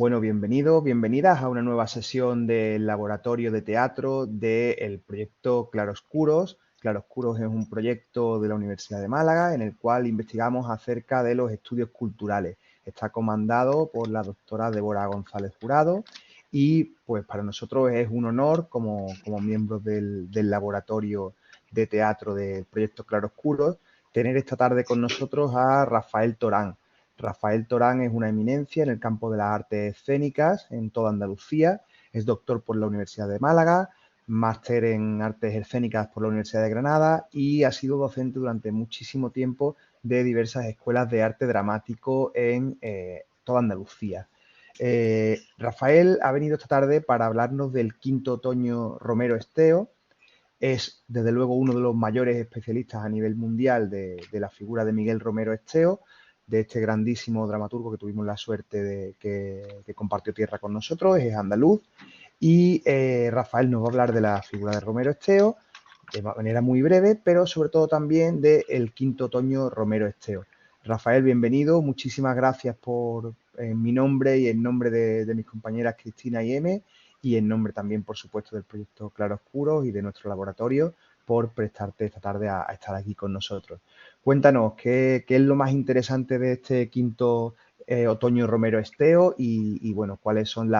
Bueno, bienvenidos, bienvenidas a una nueva sesión del laboratorio de teatro del proyecto Claroscuros. Claroscuros es un proyecto de la Universidad de Málaga en el cual investigamos acerca de los estudios culturales. Está comandado por la doctora Débora González Jurado y pues para nosotros es un honor como miembros del laboratorio de teatro del proyecto Claroscuros tener esta tarde con nosotros a Rafael Torán. Rafael Torán es una eminencia en el campo de las artes escénicas en toda Andalucía. Es doctor por la Universidad de Málaga, máster en artes escénicas por la Universidad de Granada y ha sido docente durante muchísimo tiempo de diversas escuelas de arte dramático en toda Andalucía. Rafael ha venido esta tarde para hablarnos del Quinto Otoño Romero Esteo. Es, desde luego, uno de los mayores especialistas a nivel mundial de la figura de Miguel Romero Esteo, de este grandísimo dramaturgo que tuvimos la suerte de que compartió tierra con nosotros, es andaluz. Y Rafael nos va a hablar de la figura de Romero Esteo de manera muy breve, pero sobre todo también del Quinto Otoño Romero Esteo. Rafael, bienvenido. Muchísimas gracias por, en mi nombre y en nombre de mis compañeras Cristina y M, y en nombre también, por supuesto, del proyecto Claroscuros y de nuestro laboratorio, por prestarte esta tarde a estar aquí con nosotros. Cuéntanos, ¿qué es lo más interesante de este quinto otoño Romero Esteo y bueno, cuáles son,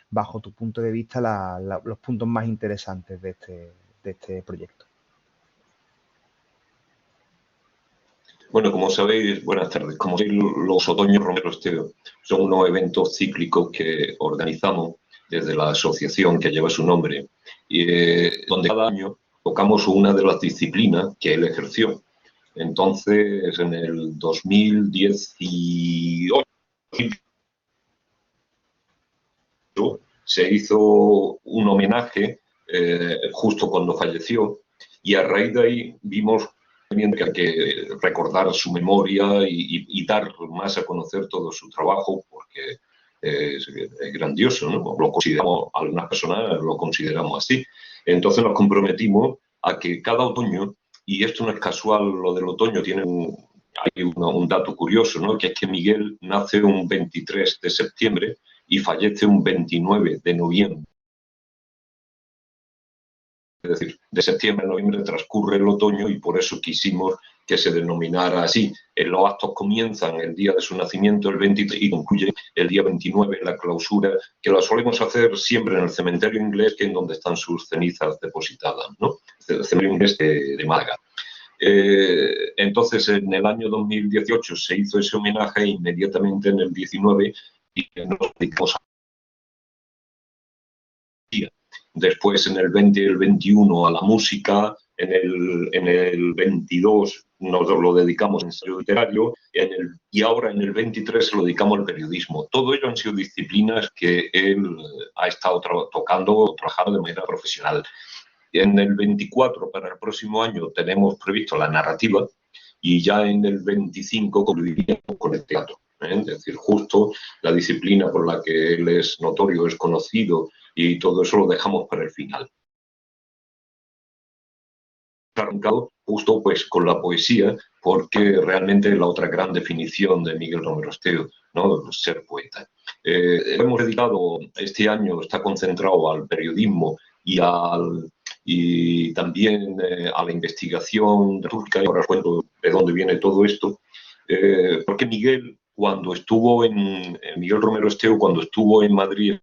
bajo tu punto de vista, los puntos más interesantes de este proyecto? Bueno, como sabéis, buenas tardes. Como sabéis, los otoños Romero Esteo son unos eventos cíclicos que organizamos desde la asociación que lleva su nombre, y donde cada año tocamos una de las disciplinas que él ejerció. Entonces, en el 2018 se hizo un homenaje justo cuando falleció, y a raíz de ahí vimos que hay que recordar su memoria y dar más a conocer todo su trabajo, porque es grandioso, ¿no? Lo consideramos, algunas personas lo consideramos así. Entonces nos comprometimos a que cada otoño, y esto no es casual, lo del otoño tiene hay un dato curioso, ¿no? Que es que Miguel nace un 23 de septiembre y fallece un 29 de noviembre. Es decir, de septiembre a noviembre transcurre el otoño y por eso quisimos que se denominara así. Los actos comienzan el día de su nacimiento, el 23, y concluyen el día 29, la clausura, que la solemos hacer siempre en el cementerio inglés, que es donde están sus cenizas depositadas, ¿no? El cementerio inglés de Málaga. Entonces, en el año 2018 se hizo ese homenaje e inmediatamente en el 19 y nos dedicamos a después en el 20 y el 21 a la música, en el 22 nos lo dedicamos al ensayo literario y ahora en el 23 se lo dedicamos al periodismo. Todo ello han sido disciplinas que él ha estado trabajando de manera profesional. En el 24, para el próximo año, tenemos previsto la narrativa y ya en el 25 concluiríamos con el teatro. Es decir, justo la disciplina por la que él es notorio, es conocido, y todo eso lo dejamos para el final. Arrancado justo pues con la poesía, porque realmente es la otra gran definición de Miguel Romero Esteo, ¿no? Ser poeta. Hemos dedicado este año, está concentrado al periodismo y también a la investigación turca, y ahora os cuento de dónde viene todo esto, porque Miguel, Miguel Romero Esteo, cuando estuvo en Madrid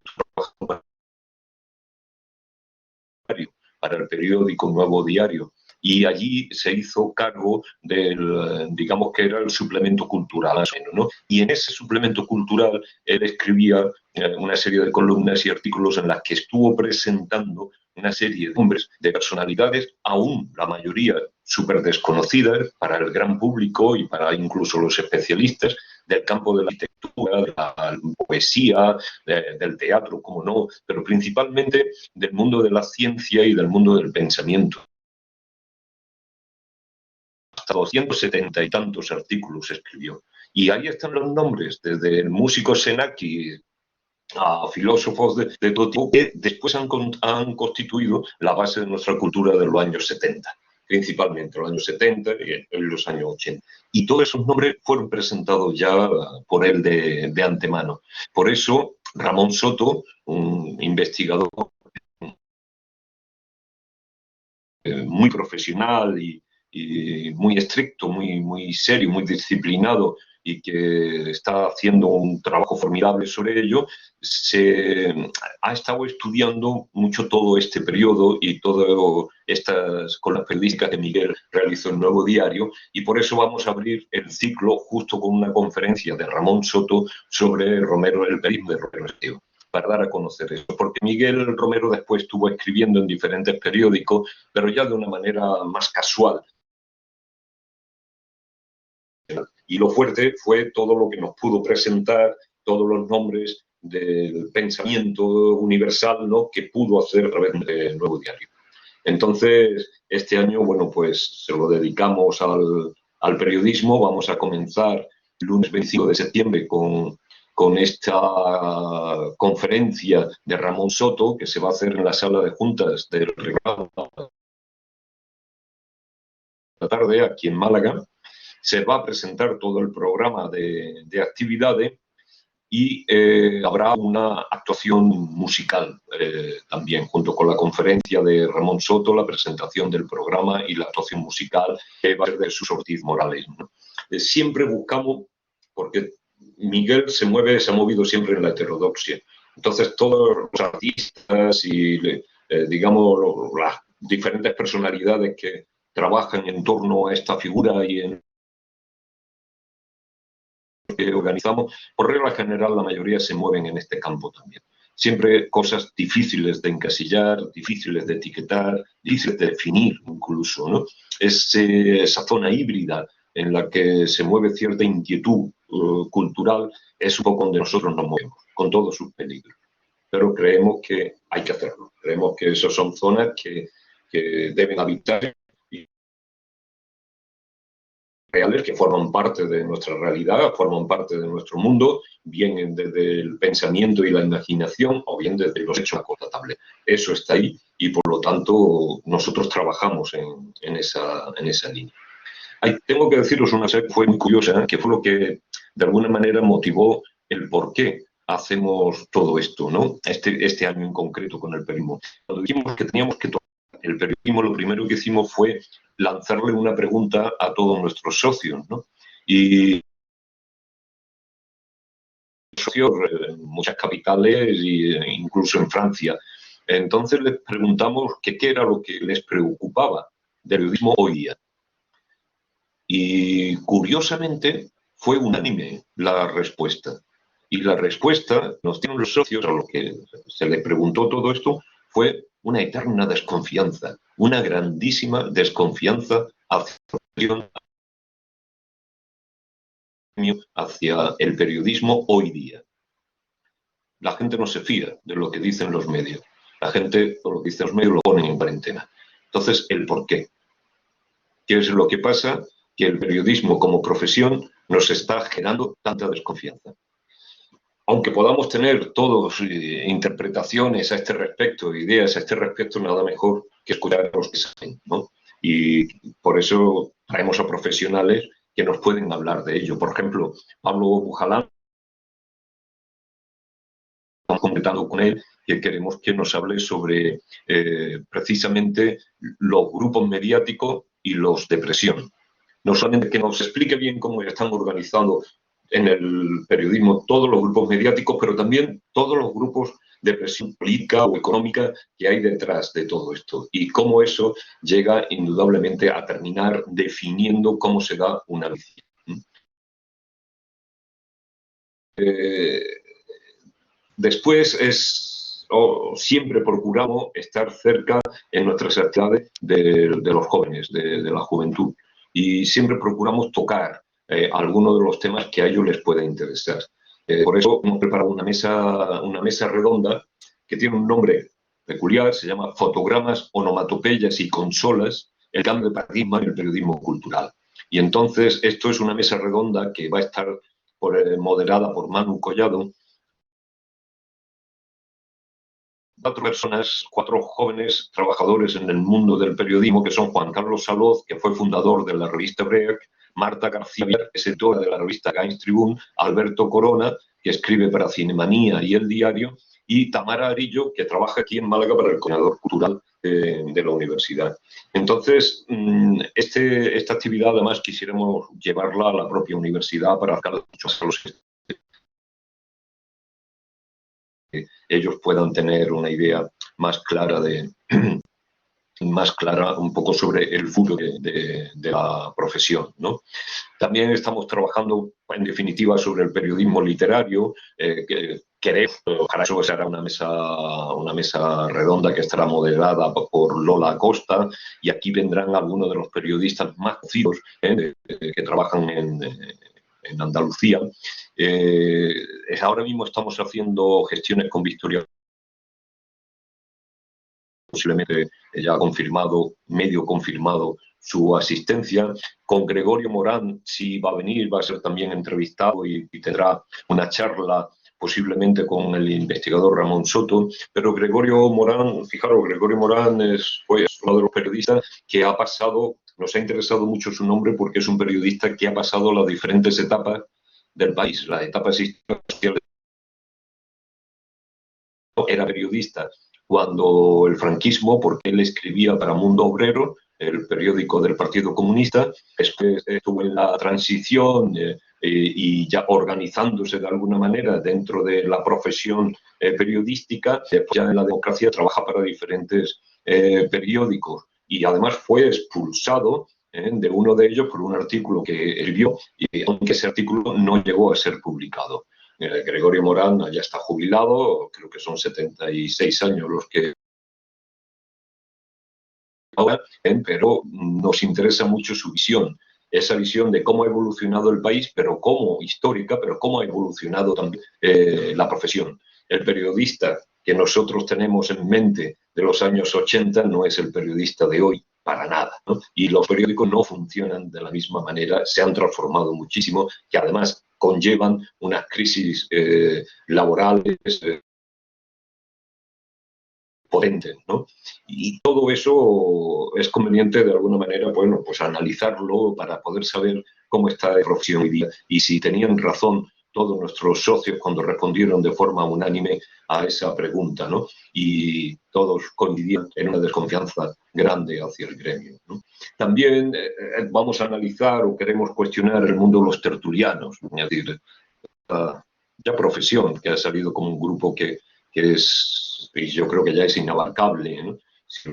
para el periódico Nuevo Diario, y allí se hizo cargo del, digamos que era el suplemento cultural, ¿no? Y en ese suplemento cultural él escribía una serie de columnas y artículos en las que estuvo presentando una serie de nombres de personalidades, aún la mayoría súper desconocidas para el gran público y para incluso los especialistas del campo de la arquitectura, de la poesía, del teatro, como no, pero principalmente del mundo de la ciencia y del mundo del pensamiento. Hasta 270 y tantos artículos escribió. Y ahí están los nombres, desde el músico Senaki a filósofos de todo tipo, que después han constituido la base de nuestra cultura de los años 70, principalmente los años 70 y en los años 80. Y todos esos nombres fueron presentados ya por él de antemano. Por eso Ramón Soto, un investigador muy profesional y muy estricto, muy serio, muy disciplinado y que está haciendo un trabajo formidable sobre ello, ha estado estudiando mucho todo este periodo y todo estas con las periodísticas que Miguel realizó en Nuevo Diario, y por eso vamos a abrir el ciclo justo con una conferencia de Ramón Soto sobre Romero, el periodismo de Romero Esteo, para dar a conocer eso, porque Miguel Romero después estuvo escribiendo en diferentes periódicos, pero ya de una manera más casual. Y lo fuerte fue todo lo que nos pudo presentar, todos los nombres del pensamiento universal, ¿no?, que pudo hacer a través del Nuevo Diario. Entonces, este año, bueno, pues se lo dedicamos al periodismo. Vamos a comenzar el lunes 25 de septiembre con esta conferencia de Ramón Soto, que se va a hacer en la sala de juntas del Reglado la tarde, aquí en Málaga. Se va a presentar todo el programa de actividades y habrá una actuación musical también, junto con la conferencia de Ramón Soto, la presentación del programa y la actuación musical que va a ser de Jesús Ortiz Morales, ¿no? Siempre buscamos, porque Miguel se ha movido siempre en la heterodoxia. Entonces, todos los artistas y, digamos, las diferentes personalidades que trabajan en torno a esta figura y en que organizamos, por regla general la mayoría se mueven en este campo también. Siempre cosas difíciles de encasillar, difíciles de etiquetar, difíciles de definir incluso, ¿no? Esa zona híbrida en la que se mueve cierta inquietud cultural es un poco donde nosotros nos movemos, con todos sus peligros. Pero creemos que hay que hacerlo. Creemos que esas son zonas que deben habitar reales, que forman parte de nuestra realidad, forman parte de nuestro mundo, bien desde el pensamiento y la imaginación o bien desde los hechos constatables. Eso está ahí y, por lo tanto, nosotros trabajamos en esa línea. Tengo que deciros una cosa que fue muy curiosa, que fue lo que de alguna manera motivó el por qué hacemos todo esto, ¿no? Este año en concreto con el periodismo. Cuando dijimos que teníamos que tocar el periodismo, lo primero que hicimos fue lanzarle una pregunta a todos nuestros socios, ¿no? Y socios en muchas capitales e incluso en Francia. Entonces les preguntamos qué era lo que les preocupaba del periodismo hoy día. Y curiosamente fue unánime la respuesta. Y la respuesta, nos tienen los socios a los que se les preguntó todo esto, fue una eterna desconfianza, una grandísima desconfianza hacia el periodismo hoy día. La gente no se fía de lo que dicen los medios. La gente, por lo que dicen los medios, lo ponen en cuarentena. Entonces, ¿el por qué? ¿Qué es lo que pasa? Que el periodismo como profesión nos está generando tanta desconfianza. Aunque podamos tener todos interpretaciones a este respecto, ideas a este respecto, nada mejor que escuchar a los que saben, ¿no? Y por eso traemos a profesionales que nos pueden hablar de ello. Por ejemplo, Pablo Bujalán, estamos comentando con él que queremos que nos hable sobre precisamente los grupos mediáticos y los de presión. No solamente que nos explique bien cómo están organizados en el periodismo todos los grupos mediáticos, pero también todos los grupos de presión política o económica que hay detrás de todo esto y cómo eso llega indudablemente a terminar definiendo cómo se da una noticia. Después siempre procuramos estar cerca en nuestras actividades de los jóvenes, de la juventud, y siempre procuramos tocar algunos de los temas que a ellos les pueda interesar. Por eso hemos preparado una mesa redonda que tiene un nombre peculiar, se llama Fotogramas, Onomatopeyas y Consolas, el cambio de paradigma en el periodismo cultural. Y entonces esto es una mesa redonda que va a estar moderada por Manu Collado, 4 jóvenes trabajadores en el mundo del periodismo, que son Juan Carlos Saloz, que fue fundador de la revista Break, Marta García, que es editora de la revista Gaines Tribune, Alberto Corona, que escribe para Cinemanía y El Diario, y Tamara Arillo, que trabaja aquí en Málaga para el coordinador cultural de la universidad. Entonces, esta actividad además quisiéramos llevarla a la propia universidad para acercar muchos a los que ellos puedan tener una idea más clara un poco sobre el futuro de la profesión, ¿no? También estamos trabajando, en definitiva, sobre el periodismo literario. Para eso será una mesa redonda que estará moderada por Lola Acosta, y aquí vendrán algunos de los periodistas más conocidos que trabajan en Andalucía. Ahora mismo estamos haciendo gestiones con Victoria, posiblemente ya confirmado, medio confirmado su asistencia. Con Gregorio Morán, si va a venir, va a ser también entrevistado y tendrá una charla posiblemente con el investigador Ramón Soto. Pero Gregorio Morán, fijaros, Gregorio Morán fue uno de los periodistas que ha pasado, nos ha interesado mucho su nombre porque es un periodista que ha pasado las diferentes etapas del país, las etapas históricas. Era periodista cuando el franquismo, porque él escribía para Mundo Obrero, el periódico del Partido Comunista, después estuvo en la transición y ya organizándose de alguna manera dentro de la profesión periodística, después ya en la democracia trabaja para diferentes periódicos y además fue expulsado de uno de ellos por un artículo que escribió, y aunque ese artículo no llegó a ser publicado. Gregorio Morán ya está jubilado, creo que son 76 años los que ahora, pero nos interesa mucho su visión, esa visión de cómo ha evolucionado el país, pero cómo histórica, pero cómo ha evolucionado también la profesión. El periodista que nosotros tenemos en mente de los años 80 no es el periodista de hoy, para nada, ¿no? Y los periódicos no funcionan de la misma manera, se han transformado muchísimo, que además conllevan unas crisis laborales potentes, ¿no? Y todo eso es conveniente de alguna manera, bueno, pues analizarlo para poder saber cómo está la profesión hoy día y si tenían razón todos nuestros socios cuando respondieron de forma unánime a esa pregunta, ¿no? Y todos coincidían en una desconfianza grande hacia el gremio, ¿no? También vamos a analizar o queremos cuestionar el mundo de los tertulianos, es decir, ya profesión que ha salido como un grupo que es, y yo creo que ya es inabarcable, ¿no? Si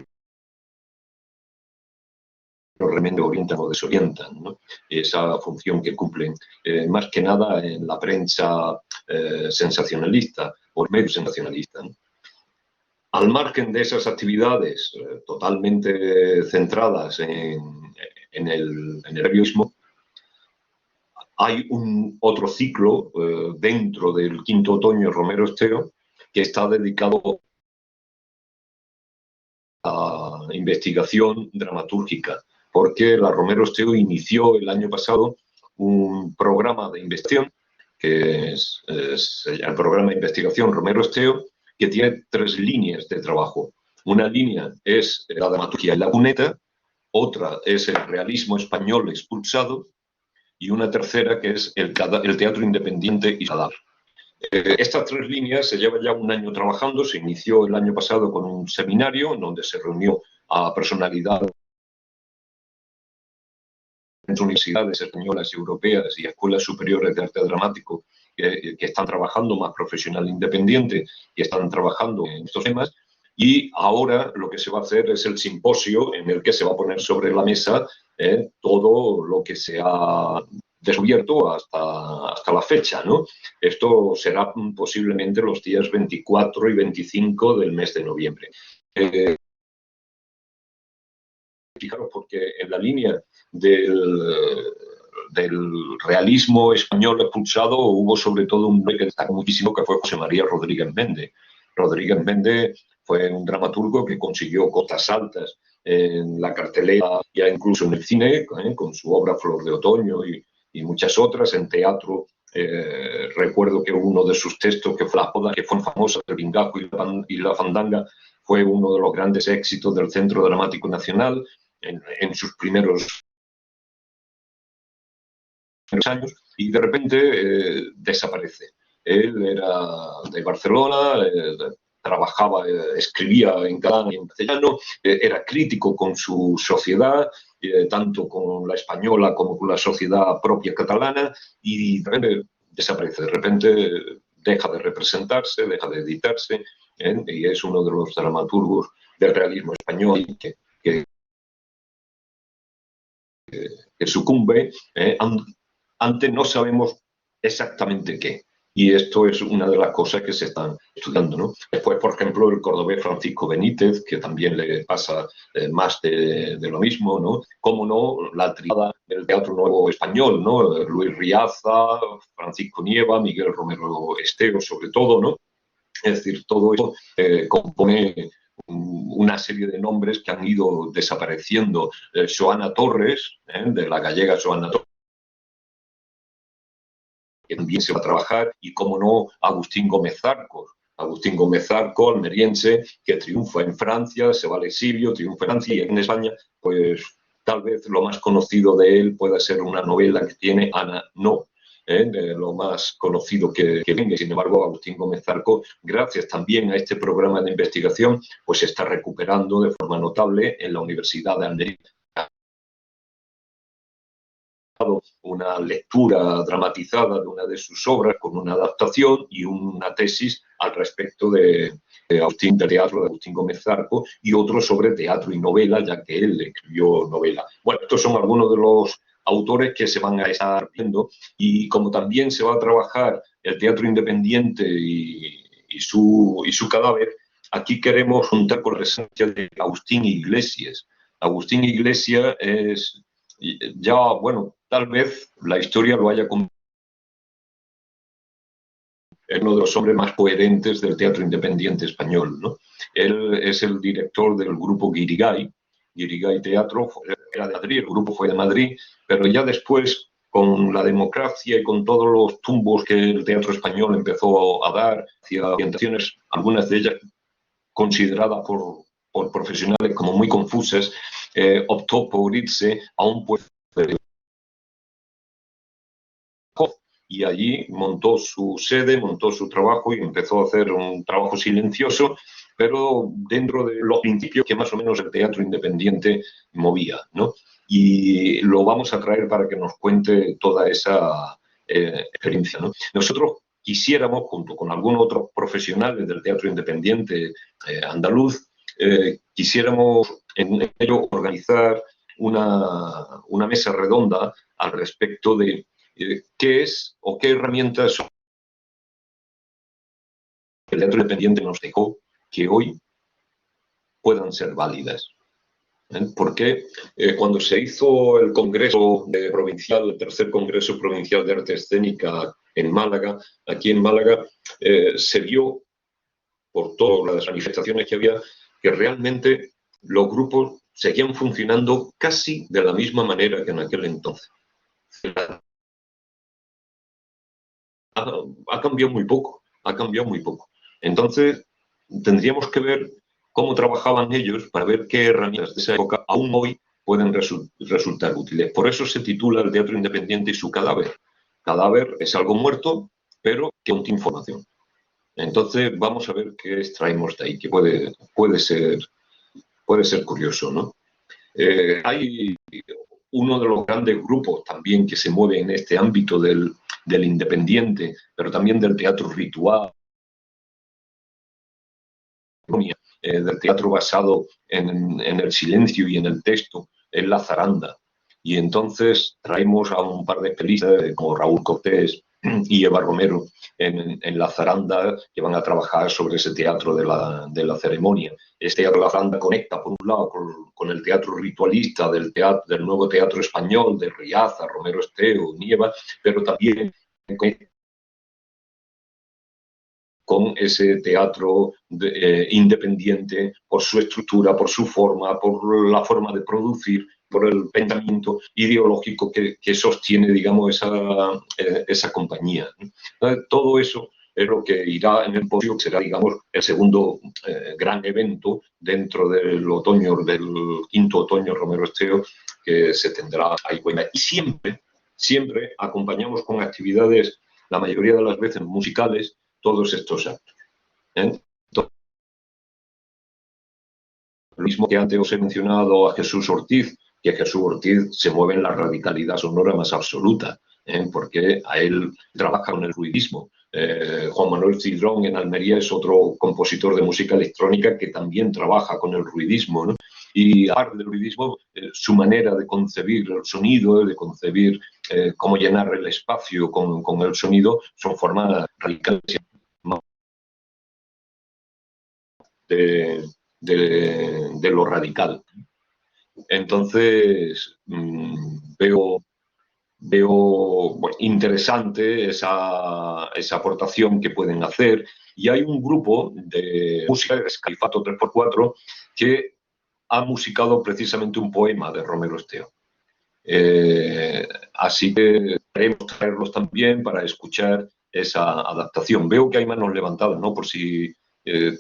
realmente orientan o desorientan, ¿no? Esa función que cumplen, más que nada en la prensa sensacionalista o el medio sensacionalista, ¿no? Al margen de esas actividades totalmente centradas en el periodismo, hay un otro ciclo dentro del Quinto Otoño Romero Esteo que está dedicado a investigación dramatúrgica, porque la Romero Esteo inició el año pasado un programa de investigación, que es el programa de investigación Romero Esteo, que tiene 3 líneas de trabajo. Una línea es la dramaturgia en la cuneta, otra es el realismo español expulsado, y una tercera que es el teatro independiente y cadáver. Estas 3 líneas se llevan ya un año trabajando. Se inició el año pasado con un seminario en donde se reunió a personalidades de universidades españolas y europeas y escuelas superiores de arte dramático que están trabajando más profesional independiente y están trabajando en estos temas. Y ahora lo que se va a hacer es el simposio en el que se va a poner sobre la mesa todo lo que se ha descubierto hasta la fecha, ¿no? Esto será posiblemente los días 24 y 25 del mes de noviembre. Fijaros, porque en la línea del realismo español expulsado hubo sobre todo un hombre que destacó muchísimo, que fue José María Rodríguez Méndez. Rodríguez Méndez fue un dramaturgo que consiguió cotas altas en la cartelera, ya incluso en el cine, con su obra Flor de Otoño y muchas otras. En teatro, recuerdo que uno de sus textos, que fue La Poda, que fue famosa, El Vingajo y la Fandanga, fue uno de los grandes éxitos del Centro Dramático Nacional en sus primeros años, y de repente desaparece. Él era de Barcelona, trabajaba, escribía en catalán y en castellano, era crítico con su sociedad, tanto con la española como con la sociedad propia catalana, y de repente desaparece, de repente deja de representarse, deja de editarse, y es uno de los dramaturgos del realismo español que, que sucumbe. Antes no sabemos exactamente qué. Y esto es una de las cosas que se están estudiando, ¿no? Después, por ejemplo, el cordobés Francisco Benítez, que también le pasa más de lo mismo, ¿no? Cómo no, la triada del teatro nuevo español, ¿no? Luis Riaza, Francisco Nieva, Miguel Romero Esteo, sobre todo, ¿no? Es decir, todo eso compone una serie de nombres que han ido desapareciendo. Xoana Torres, de la gallega Xoana Torres, que también se va a trabajar, y cómo no, Agustín Gómez Zarcos. Agustín Gómez Zarco, almeriense, que triunfa en Francia, se va al exilio, triunfa en Francia, y en España, pues tal vez lo más conocido de él pueda ser una novela que tiene Ana No, de lo más conocido que venga. Sin embargo, Agustín Gómez Zarco, gracias también a este programa de investigación, pues se está recuperando de forma notable en la Universidad de Almería. Una lectura dramatizada de una de sus obras con una adaptación y una tesis al respecto de Agustín, del teatro de Agustín Gómez Zarco, y otro sobre teatro y novela, ya que él escribió novela. Bueno, estos son algunos de los autores que se van a estar viendo, y como también se va a trabajar el teatro independiente y su cadáver, aquí queremos juntar con la presencia de Agustín Iglesias. Agustín Iglesias es ya, bueno, tal vez la historia lo haya convertido en uno de los hombres más coherentes del teatro independiente español, ¿no? Él es el director del grupo Guirigay Teatro, era de Madrid, el grupo fue de Madrid, pero ya después, con la democracia y con todos los tumbos que el teatro español empezó a dar hacia orientaciones, algunas de ellas consideradas por profesionales como muy confusas, optó por irse a un puesto de y allí montó su sede, montó su trabajo y empezó a hacer un trabajo silencioso, pero dentro de los principios que más o menos el teatro independiente movía, ¿no? Y lo vamos a traer para que nos cuente toda esa experiencia, ¿no? Nosotros quisiéramos, junto con algunos otros profesionales del teatro independiente andaluz, quisiéramos en ello organizar una mesa redonda al respecto de qué es o qué herramientas el teatro independiente nos dejó que hoy puedan ser válidas. Porque cuando se hizo el Congreso Provincial, el tercer Congreso Provincial de Arte Escénica en Málaga, aquí en Málaga, se vio por todas las manifestaciones que había que realmente los grupos seguían funcionando casi de la misma manera que en aquel entonces. Ha cambiado muy poco, ha cambiado muy poco. Entonces, tendríamos que ver cómo trabajaban ellos para ver qué herramientas de esa época aún hoy pueden resultar útiles. Por eso se titula El teatro independiente y su cadáver. Cadáver es algo muerto, pero que contiene información. Entonces, vamos a ver qué extraemos de ahí, que puede ser curioso, ¿no? Hay uno de los grandes grupos también que se mueve en este ámbito del independiente, pero también del teatro ritual, del teatro basado en el silencio y en el texto, es la zaranda. Y entonces traemos a un par de especialistas como Raúl Cortés y Eva Romero en la zaranda, que van a trabajar sobre ese teatro de la ceremonia. Este teatro de la zaranda conecta, por un lado, con el teatro ritualista del nuevo teatro español, de Riaza, Romero Esteo, Nieva, pero también con ese teatro independiente por su estructura, por su forma, por la forma de producir, por el pensamiento ideológico que sostiene, digamos, esa compañía. Entonces, todo eso es lo que irá en el podio, que será, digamos, el segundo gran evento dentro del otoño, del quinto otoño Romero Esteo, que se tendrá ahí. Y siempre acompañamos con actividades la mayoría de las veces musicales, todos estos actos. Entonces, lo mismo que antes os he mencionado a Jesús Ortiz, que Jesús Ortiz se mueve en la radicalidad sonora más absoluta, porque a él trabaja con el ruidismo. Juan Manuel Cidrón en Almería es otro compositor de música electrónica que también trabaja con el ruidismo, ¿no? Y aparte del ruidismo, su manera de concebir el sonido, de concebir cómo llenar el espacio con el sonido, son formas radicales de lo radical. Entonces, veo bueno, interesante esa aportación que pueden hacer. Y hay un grupo de música, es Califato 3x4, que ha musicado precisamente un poema de Romero Esteo. Así que queremos traerlos también para escuchar esa adaptación. Veo que hay manos levantadas, ¿no? Por si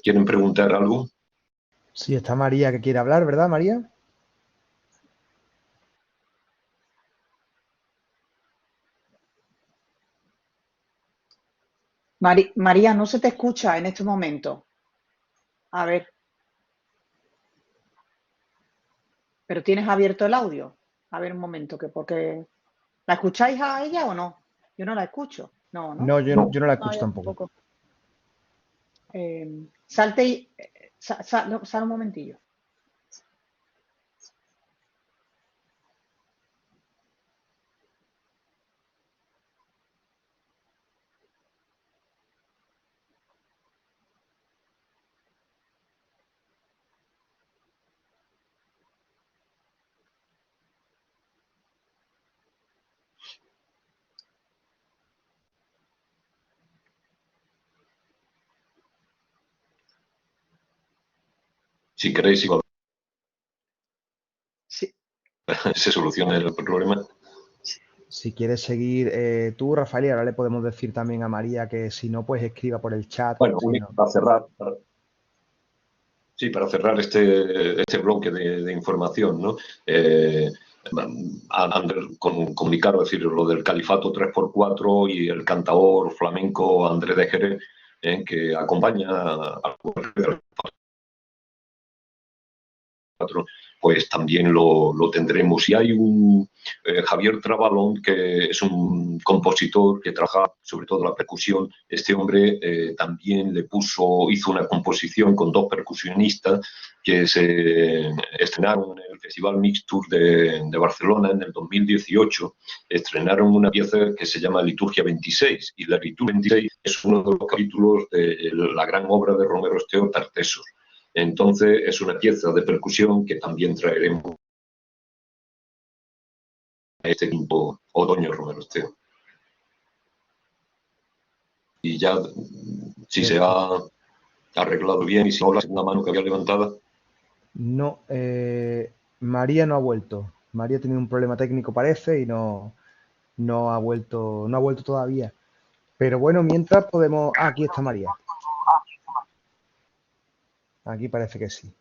quieren preguntar algo. Sí, está María que quiere hablar, ¿verdad, María? María, no se te escucha en este momento. A ver, pero tienes abierto el audio. A ver un momento, que porque... ¿La escucháis a ella o no? Yo no la escucho. No, ¿no? No, yo no la No, escucho yo tampoco. tampoco. Salte y... sal un momentillo. Si queréis, igual Sí. se soluciona el problema. Si quieres seguir tú, Rafael, y ahora le podemos decir también a María que si no, pues escriba por el chat. Bueno, Si no. para cerrar, sí, para cerrar este bloque de información, ¿no? Comunicar, decir, lo del Califato 3x4 y el cantaor flamenco Andrés de Jerez, que acompaña al pues también lo tendremos. Y hay un Javier Trabalón, que es un compositor que trabaja sobre todo la percusión. Este hombre también hizo una composición con dos percusionistas que se estrenaron en el Festival Mixtur de Barcelona en el 2018. Estrenaron una pieza que se llama Liturgia 26, y la Liturgia 26 es uno de los capítulos de la gran obra de Romero Esteo, Tartesos. Entonces es una pieza de percusión que también traeremos a este quinto otoño Romero Esteo. Y ya, si se ha arreglado bien y si no, la segunda mano que había levantada. No, María no ha vuelto. María ha tenido un problema técnico, parece, y no ha vuelto todavía. Pero bueno, mientras podemos. Ah, aquí está María. Aquí parece que sí.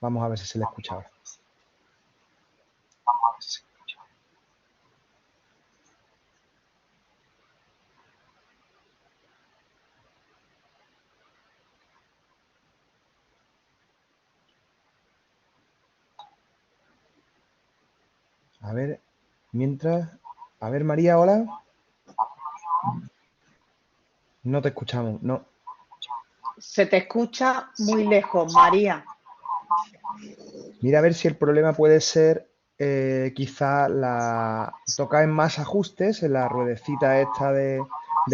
Vamos a ver si se le escucha ahora. A ver, mientras. A ver, María, hola. No te escuchamos, no. Se te escucha muy lejos, María. Mira a ver si el problema puede ser quizá tocar en más ajustes en la ruedecita esta de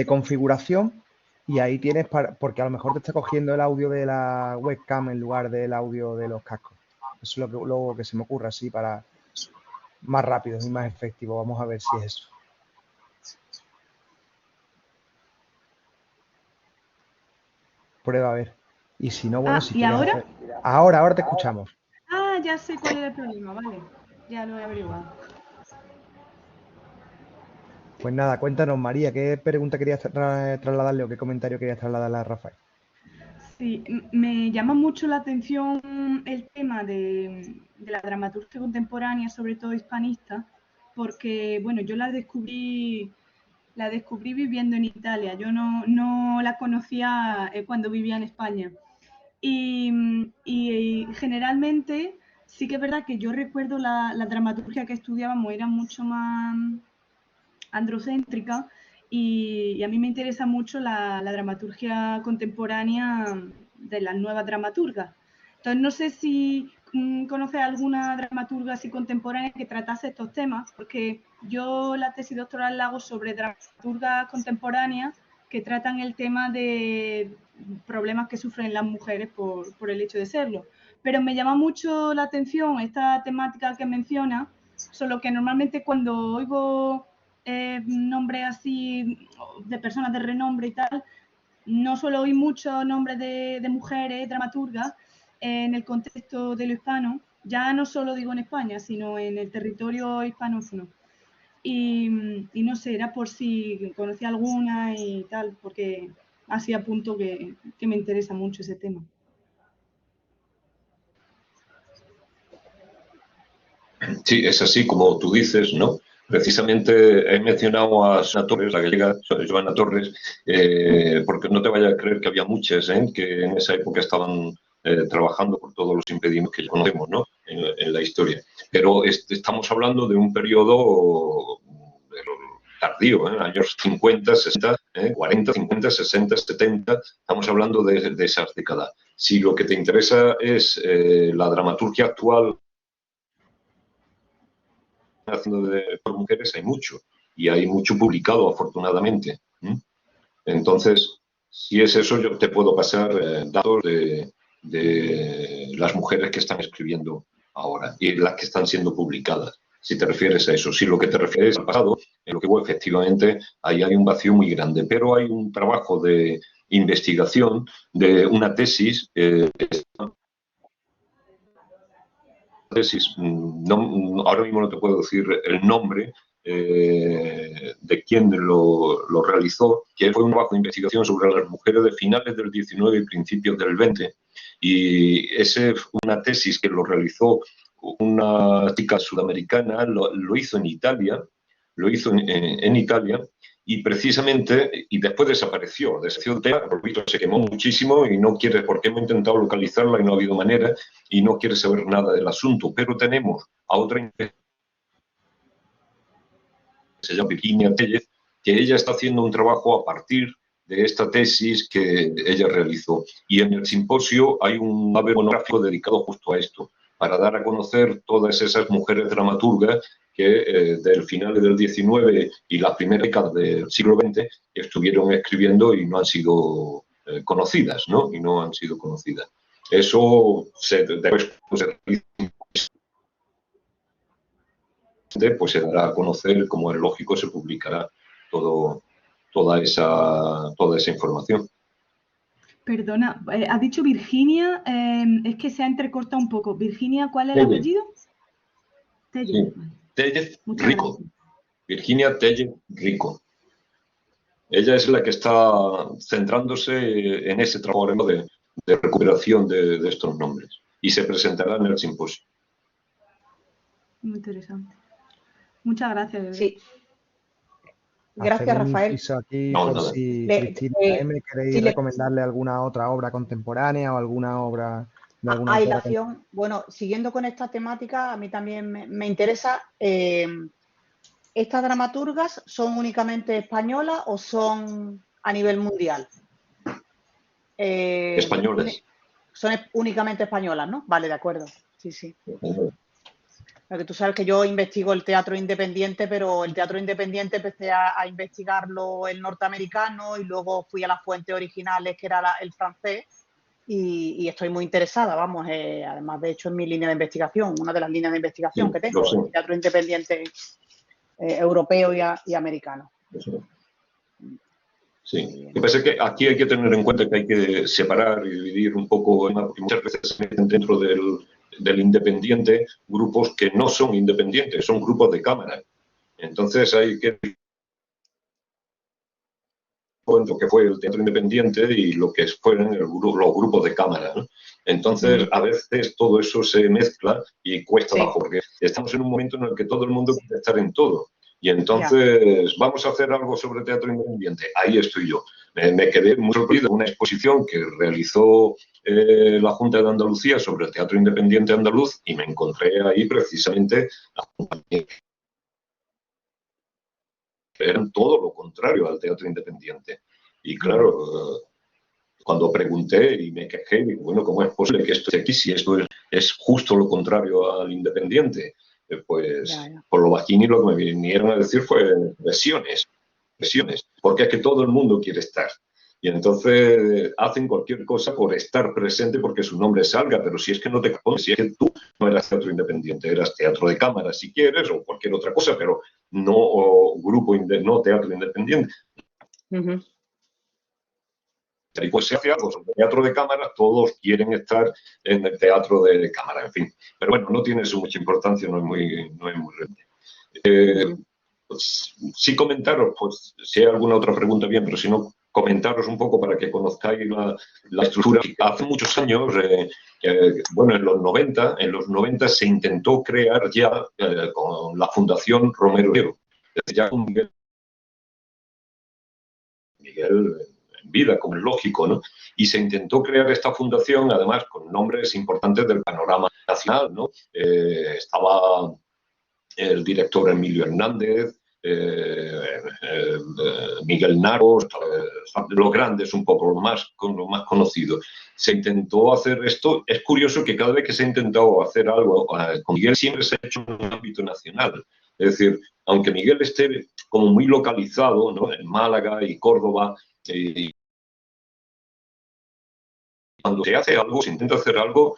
configuración, y ahí tienes porque a lo mejor te está cogiendo el audio de la webcam en lugar del audio de los cascos. Eso es lo que se me ocurre así para más rápido y más efectivo. Vamos a ver si es eso. Prueba a ver. Y si no, bueno, Ah, si ¿y quieres ahora? hacer... Ahora te escuchamos. Ah, ya sé cuál era el problema, vale. Ya lo he averiguado. Pues nada, cuéntanos, María, ¿qué pregunta querías trasladarle o qué comentario querías trasladarle a Rafael? Sí, me llama mucho la atención el tema de la dramaturgia contemporánea, sobre todo hispanista, porque, bueno, yo la descubrí la descubrí viviendo en Italia. Yo no la conocía cuando vivía en España. Y generalmente sí que es verdad que yo recuerdo la dramaturgia que estudiábamos era mucho más androcéntrica y a mí me interesa mucho la dramaturgia contemporánea de las nuevas dramaturgas. Entonces no sé si conoces alguna dramaturga así contemporánea que tratase estos temas, porque yo la tesis doctoral la hago sobre dramaturgas contemporáneas que tratan el tema de problemas que sufren las mujeres por el hecho de serlo. Pero me llama mucho la atención esta temática que menciona, solo que normalmente cuando oigo nombres así de personas de renombre y tal, no suelo oír muchos nombres de mujeres dramaturgas en el contexto de lo hispano, ya no solo digo en España, sino en el territorio hispanófono. Y no sé, era por si conocía alguna y tal, porque así apunto que me interesa mucho ese tema. Sí, es así como tú dices, ¿no? Precisamente he mencionado a Joana Torres, la gallega, Joana Torres, porque no te vayas a creer que había muchas que en esa época estaban trabajando por todos los impedimentos que ya conocemos, ¿no? En la historia. Pero estamos hablando de un periodo tardío, años 50, 60, 40, 50, 60, 70, estamos hablando de esas décadas. Si lo que te interesa es la dramaturgia actual haciendo por mujeres, hay mucho, y hay mucho publicado, afortunadamente. Entonces, si es eso, yo te puedo pasar datos de las mujeres que están escribiendo ahora y las que están siendo publicadas, si te refieres a eso. Si lo que te refieres al pasado, en lo que efectivamente ahí hay un vacío muy grande, pero hay un trabajo de investigación, de una tesis, ahora mismo no te puedo decir el nombre de quién lo realizó, que fue un trabajo de investigación sobre las mujeres de finales del 19 y principios del 20. Y esa fue una tesis que lo realizó una chica sudamericana, lo hizo en Italia, en Italia, y precisamente, y después desapareció el tema, por visto se quemó muchísimo y no quiere, porque hemos intentado localizarla y no ha habido manera, y no quiere saber nada del asunto. Pero tenemos a otra se llama Virginia Tellez, que ella está haciendo un trabajo a partir de esta tesis que ella realizó. Y en el simposio hay un haber monográfico dedicado justo a esto, para dar a conocer todas esas mujeres dramaturgas que del final del XIX y las primeras décadas del siglo XX estuvieron escribiendo y no han sido conocidas, ¿no? Y no han sido conocidas. Eso después pues se dará a conocer, como es lógico, se publicará toda esa información. Perdona, has dicho Virginia, es que se ha entrecortado un poco. Virginia, ¿cuál es el apellido? Tellez. Sí. Tellez Rico. Virginia Tellez Rico. Ella es la que está centrándose en ese trabajo de recuperación de estos nombres y se presentará en el simposio. Muy interesante. Muchas gracias. Sí. Gracias, Rafael. Aquí por si Cristina M, ¿queréis recomendarle alguna otra obra contemporánea o alguna obra de alguna a hilación? Bueno, siguiendo con esta temática, a mí también me interesa. ¿Estas dramaturgas son únicamente españolas o son a nivel mundial? Españolas. Son únicamente españolas, ¿no? Vale, de acuerdo. Sí, sí. Porque tú sabes que yo investigo el teatro independiente, pero el teatro independiente empecé a investigarlo el norteamericano y luego fui a las fuentes originales, que era el francés, y estoy muy interesada, vamos, además de hecho en mi línea de investigación, una de las líneas de investigación que tengo, el teatro independiente europeo y americano. Sí, me parece que aquí hay que tener en cuenta que hay que separar y dividir un poco, porque muchas veces se meten dentro del independiente grupos que no son independientes, son grupos de cámara. Entonces hay que lo que fue el teatro independiente y lo que fueron los grupos de cámara, ¿no? Entonces, a veces todo eso se mezcla y cuesta trabajo, porque estamos en un momento en el que todo el mundo quiere estar en todo. Y entonces, vamos a hacer algo sobre teatro independiente. Ahí estoy yo. Me quedé muy sorprendido de una exposición que realizó la Junta de Andalucía sobre el teatro independiente andaluz y me encontré ahí precisamente las compañías que eran todo lo contrario al teatro independiente. Y claro, cuando pregunté y me quejé, digo, bueno, ¿cómo es posible que esto esté aquí si esto es justo lo contrario al independiente? Pues por lo bajini lo que me vinieron a decir fue lesiones, porque es que todo el mundo quiere estar. Y entonces hacen cualquier cosa por estar presente porque su nombre salga, pero si es que no te capones, si es que tú no eras teatro independiente, eras teatro de cámara si quieres o cualquier otra cosa, pero no no teatro independiente. Y pues se hace algo sobre teatro de cámara, todos quieren estar en el teatro de cámara, en fin. Pero bueno, no tiene eso mucha importancia, no es muy grande. Pues, sí comentaros, pues si hay alguna otra pregunta bien, pero si no, comentaros un poco para que conozcáis la estructura. Hace muchos años, bueno, en los 90 se intentó crear ya con la Fundación Romero Esteo, ya con Miguel en vida, como es lógico, ¿no? Y se intentó crear esta fundación, además, con nombres importantes del panorama nacional, ¿no? Estaba el director Emilio Hernández, Miguel Naros, los grandes un poco, los más conocidos. Se intentó hacer esto. Es curioso que cada vez que se ha intentado hacer algo con Miguel siempre se ha hecho en un ámbito nacional. Es decir, aunque Miguel esté como muy localizado, ¿no? En Málaga y Córdoba, y cuando se hace algo, se intenta hacer algo,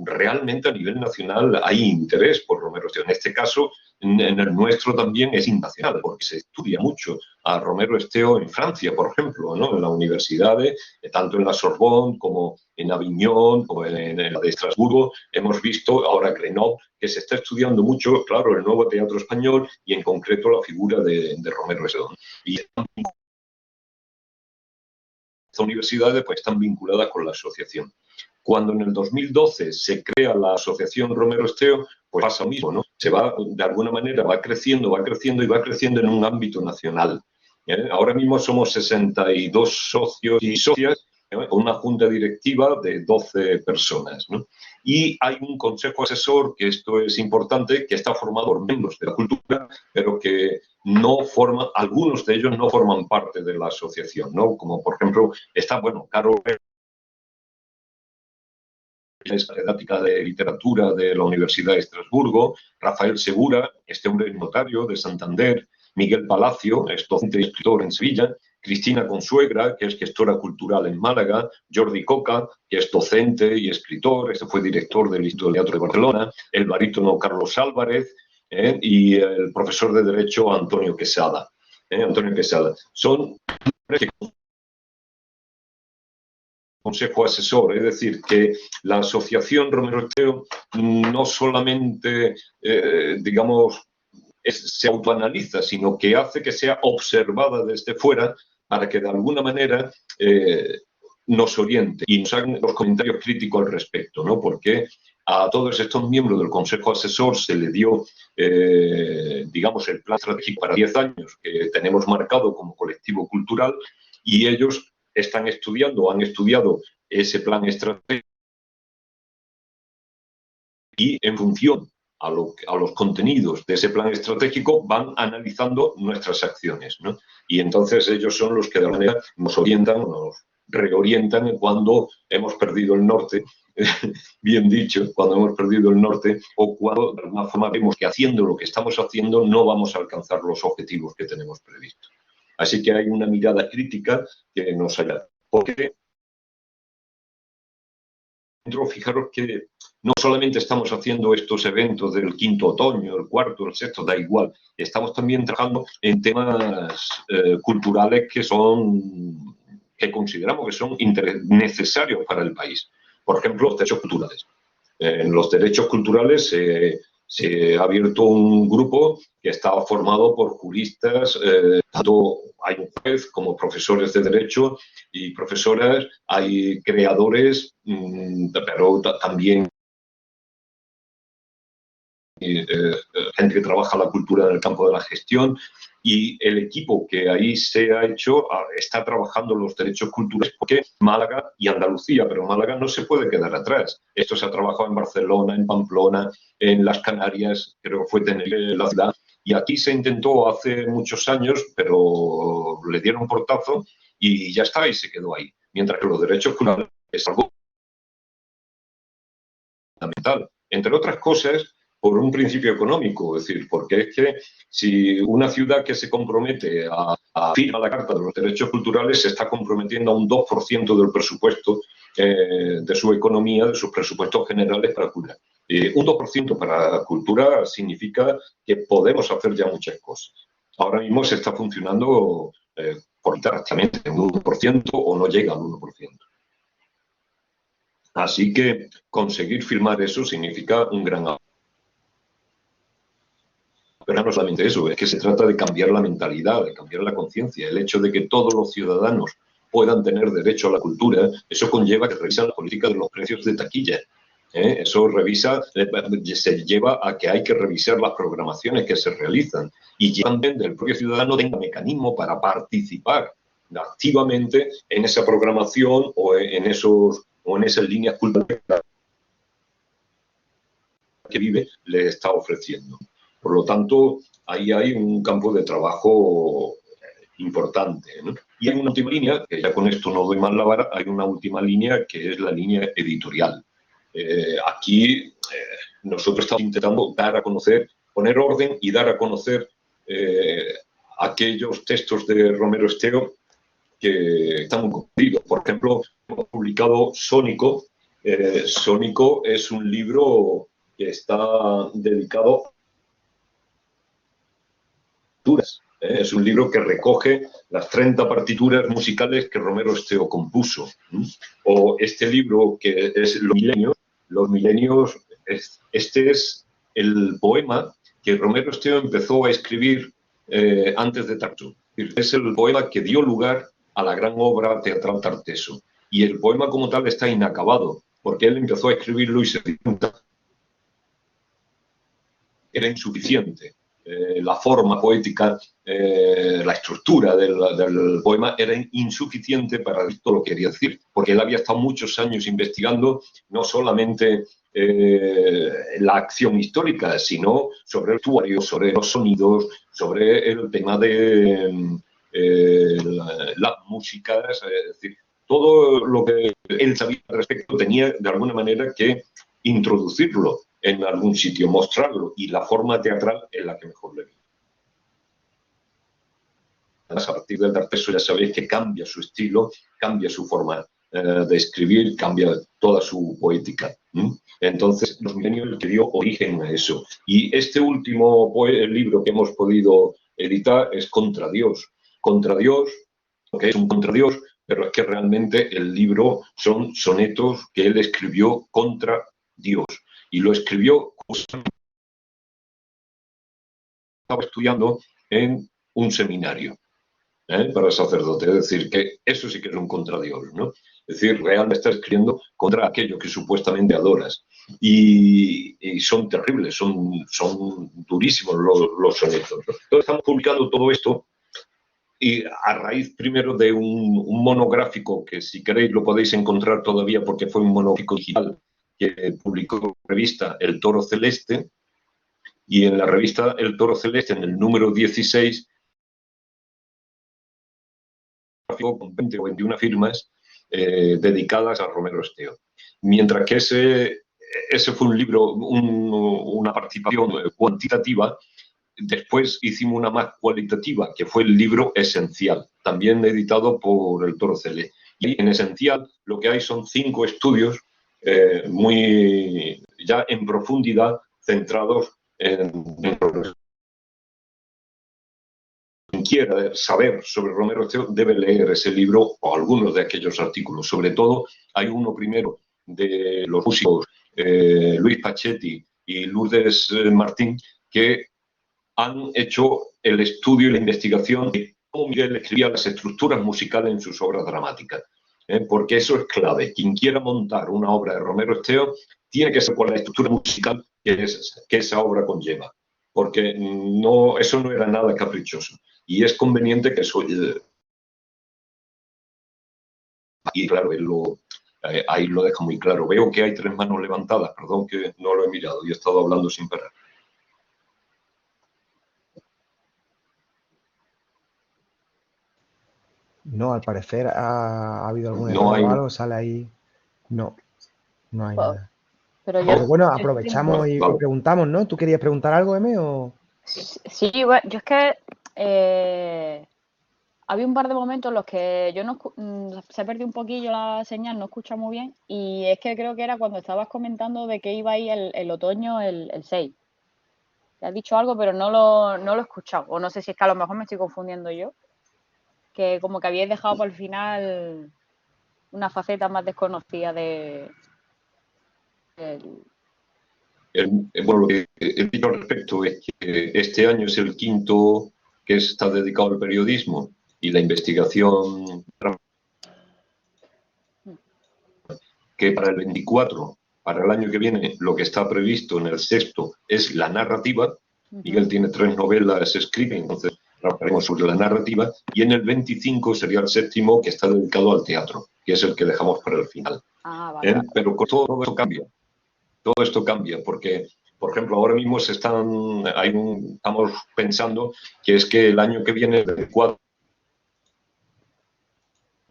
realmente a nivel nacional hay interés por Romero Esteo. En este caso, en el nuestro también es internacional, porque se estudia mucho a Romero Esteo en Francia, por ejemplo, ¿no? En las universidades, tanto en la Sorbonne como en Aviñón o en la de Estrasburgo. Hemos visto ahora Grenoble, que se está estudiando mucho, claro, el nuevo teatro español y en concreto la figura de Romero Esteo. Y universidades pues están vinculadas con la asociación. Cuando en el 2012 se crea la asociación Romero Esteo, pues pasa lo mismo, ¿no? Se va, de alguna manera, va creciendo y va creciendo en un ámbito nacional. Ahora mismo somos 62 socios y socias, con una junta directiva de 12 personas, ¿no? Y hay un consejo asesor, que esto es importante, que está formado por miembros de la cultura, pero que no forman, algunos de ellos no forman parte de la asociación, ¿no? Como por ejemplo, está, bueno, Carlos, es catedrática de literatura de la Universidad de Estrasburgo, Rafael Segura, este hombre es notario de Santander, Miguel Palacio, es docente y escritor en Sevilla, Cristina Consuegra, que es gestora cultural en Málaga, Jordi Coca, que es docente y escritor, este fue director del Instituto de Teatro de Barcelona, el barítono Carlos Álvarez y el profesor de Derecho Antonio Quesada. Antonio Quesada. Son consejo asesor, es decir, que la asociación Romero Esteo no solamente, digamos, se autoanaliza, sino que hace que sea observada desde fuera para que de alguna manera nos oriente y nos hagan los comentarios críticos al respecto, ¿no? Porque a todos estos miembros del Consejo Asesor se le dio, digamos, el plan estratégico para 10 años que tenemos marcado como colectivo cultural y ellos están estudiando o han estudiado ese plan estratégico y en función a los contenidos de ese plan estratégico van analizando nuestras acciones, ¿no? Y entonces ellos son los que de alguna manera nos orientan, nos reorientan cuando hemos perdido el norte, bien dicho, cuando hemos perdido el norte o cuando de alguna forma vemos que haciendo lo que estamos haciendo no vamos a alcanzar los objetivos que tenemos previstos. Así que hay una mirada crítica que nos ayuda. Porque fijaros que no solamente estamos haciendo estos eventos del quinto otoño, el cuarto, el sexto, da igual. Estamos también trabajando en temas culturales que consideramos que son necesarios para el país. Por ejemplo, los derechos culturales. En los derechos culturales se ha abierto un grupo que está formado por juristas, tanto hay un juez como profesores de derecho y profesoras, hay creadores, pero también gente que trabaja la cultura en el campo de la gestión, y el equipo que ahí se ha hecho está trabajando los derechos culturales, porque Málaga y Andalucía, pero Málaga no se puede quedar atrás. Esto se ha trabajado en Barcelona, en Pamplona, en las Canarias, creo que fue Tenerife, la ciudad, y aquí se intentó hace muchos años, pero le dieron un portazo y ya está, y se quedó ahí. Mientras que los derechos culturales es algo fundamental. Entre otras cosas, por un principio económico, es decir, porque es que si una ciudad que se compromete a firmar la Carta de los Derechos Culturales se está comprometiendo a un 2% del presupuesto de su economía, de sus presupuestos generales para cultura. Un 2% para cultura significa que podemos hacer ya muchas cosas. Ahora mismo se está funcionando prácticamente un 1% o no llega al 1%. Así que conseguir firmar eso significa un gran avance. Pero no solamente eso, es que se trata de cambiar la mentalidad, de cambiar la conciencia. El hecho de que todos los ciudadanos puedan tener derecho a la cultura, eso conlleva que revisen la política de los precios de taquilla. Eso se lleva a que hay que revisar las programaciones que se realizan y también del propio ciudadano tenga mecanismo para participar activamente en esa programación o en esas líneas culturales que vive le está ofreciendo. Por lo tanto, ahí hay un campo de trabajo importante, ¿no? Y hay una última línea, que ya con esto no doy más la vara, hay una última línea que es la línea editorial. Aquí nosotros estamos intentando dar a conocer, poner orden y dar a conocer aquellos textos de Romero Esteo que están muy conocidos. Por ejemplo, hemos publicado Sónico. Sónico es un libro que está dedicado es un libro que recoge las 30 partituras musicales que Romero Esteo compuso. O este libro que es Los Milenios, este es el poema que Romero Esteo empezó a escribir antes de Tartufo. Es el poema que dio lugar a la gran obra teatral Tartesso. Y el poema como tal está inacabado, porque él empezó a escribirlo y se dio cuenta que era insuficiente. La forma poética, la estructura del poema era insuficiente para decir todo lo que quería decir, porque él había estado muchos años investigando no solamente la acción histórica, sino sobre el vestuario, sobre los sonidos, sobre el tema de las músicas, es decir, todo lo que él sabía al respecto tenía de alguna manera que introducirlo en algún sitio, mostrarlo, y la forma teatral es la que mejor le viene. A partir del Tartesso ya sabéis que cambia su estilo, cambia su forma de escribir, cambia toda su poética. Entonces, Los Milenios el que dio origen a eso. Y este último libro que hemos podido editar es Contra Dios. Contra Dios, que es un contra Dios, pero es que realmente el libro son sonetos que él escribió contra Dios. Y lo escribió justamente estaba estudiando en un seminario para sacerdote. Es decir, que eso sí que es un contra Dios, ¿no? Es decir, realmente está escribiendo contra aquello que supuestamente adoras. Y son terribles, son durísimos los sonetos, ¿no? Entonces estamos publicando todo esto y a raíz primero de un monográfico que si queréis lo podéis encontrar todavía porque fue un monográfico digital que publicó la revista El Toro Celeste, y en la revista El Toro Celeste, en el número 16, con 20 o 21 firmas dedicadas a Romero Esteo. Mientras que ese fue un libro, una participación cuantitativa, después hicimos una más cualitativa, que fue el libro Esencial, también editado por El Toro Celeste. Y en Esencial lo que hay son 5 estudios muy ya en profundidad centrados en quien quiera saber sobre Romero Esteo debe leer ese libro o algunos de aquellos artículos. Sobre todo hay uno primero de los músicos Luis Pachetti y Lourdes Martín, que han hecho el estudio y la investigación de cómo Miguel escribía las estructuras musicales en sus obras dramáticas. Porque eso es clave. Quien quiera montar una obra de Romero Esteo tiene que saber cuál es la estructura musical que esa obra conlleva, porque eso no era nada caprichoso. Y es conveniente que eso... y claro, ahí lo deja muy claro. Veo que hay 3 manos levantadas, perdón que no lo he mirado y he estado hablando sin parar. No, al parecer ha habido algún No error hay... o algo, sale ahí. No, no hay nada. Pero Pero bueno, yo aprovechamos y Vale. preguntamos, ¿no? ¿Tú querías preguntar algo, Eme? O... sí, bueno, yo es que había un par de momentos en los que yo no se perdió un poquillo la señal, no escucha muy bien, y es que creo que era cuando estabas comentando de que iba ahí el otoño el 6. Te has dicho algo, pero no lo he escuchado, o no sé si es que a lo mejor me estoy confundiendo yo, que como que habíais dejado por el final una faceta más desconocida del... Bueno, lo que he dicho al respecto es que este año es el 5º que está dedicado al periodismo y la investigación, que para el 24, para el año que viene, lo que está previsto en el 6º es la narrativa. Miguel tiene 3 novelas escritas, entonces hablaremos sobre la narrativa, y en el 25 sería el 7º que está dedicado al teatro, que es el que dejamos para el final. Vale. Pero todo esto cambia. Todo esto cambia porque, por ejemplo, ahora mismo estamos pensando que es que el año que viene, el 4,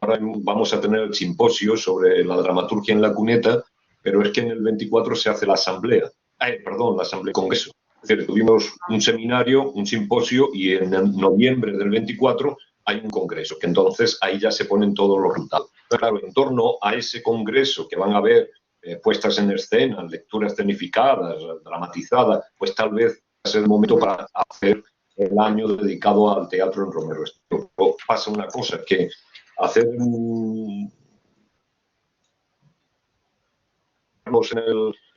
ahora vamos a tener el simposio sobre la dramaturgia en la cuneta, pero es que en el 24 se hace la asamblea. La asamblea congreso. Es decir, tuvimos un seminario, un simposio, y en noviembre del 24 hay un congreso, que entonces ahí ya se ponen todos los resultados. Pero claro, en torno a ese congreso que van a haber puestas en escena, lecturas escenificadas, dramatizadas, pues tal vez es el momento para hacer el año dedicado al teatro en Romero Esteo. Pasa una cosa, que hacer en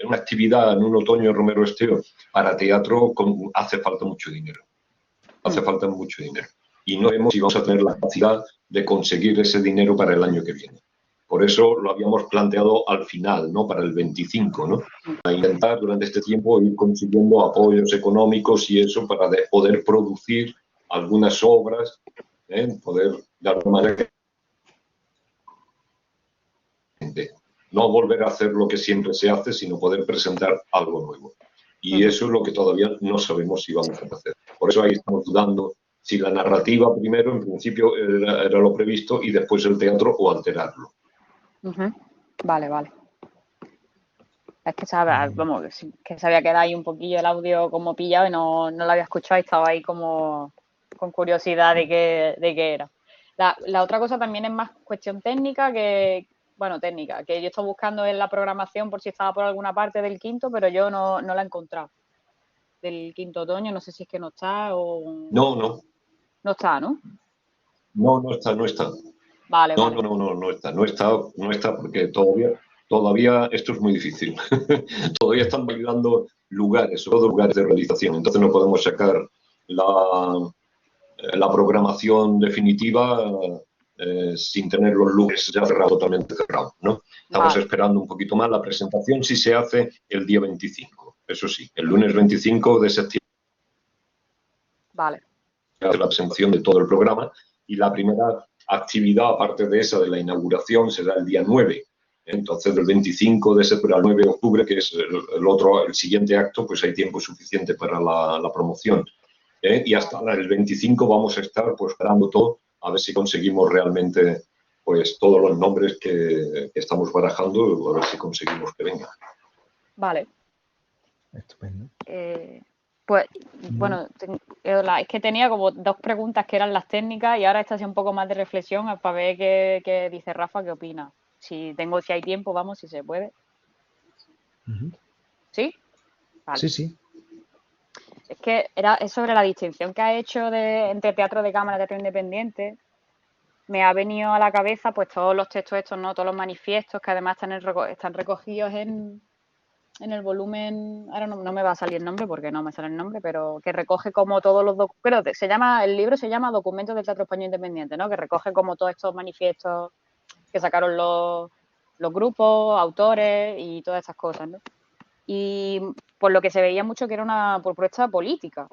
una actividad en un otoño en Romero Esteo para teatro hace falta mucho dinero. Hace falta mucho dinero. Y no vemos si vamos a tener la capacidad de conseguir ese dinero para el año que viene. Por eso lo habíamos planteado al final, ¿no? Para el 25, ¿no? A intentar durante este tiempo ir consiguiendo apoyos económicos y eso para poder producir algunas obras, poder de alguna manera no volver a hacer lo que siempre se hace, sino poder presentar algo nuevo. Y eso es lo que todavía no sabemos si vamos a hacer. Por eso ahí estamos dudando si la narrativa primero, en principio, era lo previsto, y después el teatro, o alterarlo. Vale. Es que que se había quedado ahí un poquillo el audio como pillado y no lo había escuchado y estaba ahí como con curiosidad de qué era. La otra cosa también es más cuestión técnica técnica, que yo estoy buscando en la programación por si estaba por alguna parte del 5º, pero yo no la he encontrado. Del 5º otoño, no sé si es que no está o... No. No está, ¿no? No está. Vale. No está porque todavía esto es muy difícil. Todavía están validando lugares, sobre todo lugares de realización. Entonces no podemos sacar la programación definitiva sin tener los lugares ya cerrados, totalmente cerrados, ¿no? Estamos esperando un poquito más. La presentación sí se hace el día 25, eso sí, el lunes 25 de septiembre. Vale. La presentación de todo el programa, y la primera actividad, aparte de esa, de la inauguración, será el día 9. Entonces, del 25 de septiembre al 9 de octubre, que es el siguiente acto, pues hay tiempo suficiente para la promoción. Y hasta el 25 vamos a estar pues esperando todo, a ver si conseguimos realmente pues todos los nombres que estamos barajando, a ver si conseguimos que vengan. Vale. Estupendo. Pues, bueno, es que tenía como 2 preguntas que eran las técnicas, y ahora esta es un poco más de reflexión para ver qué dice Rafa, qué opina. Si hay tiempo, vamos, si se puede. ¿Sí? Vale. Sí. Es que es sobre la distinción que ha hecho entre teatro de cámara y teatro independiente. Me ha venido a la cabeza pues todos los textos estos, ¿no? Todos los manifiestos que además están recogidos en el volumen, ahora no me va a salir el nombre porque no me sale el nombre, pero que recoge como todos los documentos, el libro se llama Documentos del Teatro Español Independiente, ¿no? Que recoge como todos estos manifiestos que sacaron los grupos, autores y todas esas cosas, ¿no? y por lo que se veía mucho que era una propuesta política,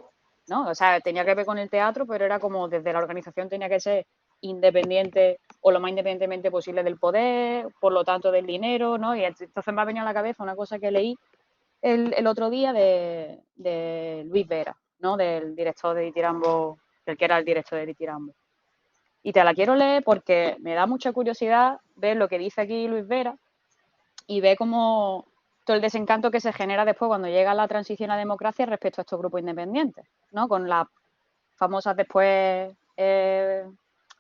¿no? O sea, tenía que ver con el teatro, pero era como desde la organización tenía que ser independiente o lo más independientemente posible del poder, por lo tanto del dinero, ¿no? Y entonces me ha venido a la cabeza una cosa que leí el otro día de Luis Vera, ¿no? Del director de Ditirambo, del que era el director de Ditirambo. Y te la quiero leer porque me da mucha curiosidad ver lo que dice aquí Luis Vera y ver cómo todo el desencanto que se genera después cuando llega la transición a democracia respecto a estos grupos independientes, ¿no? Con las famosas después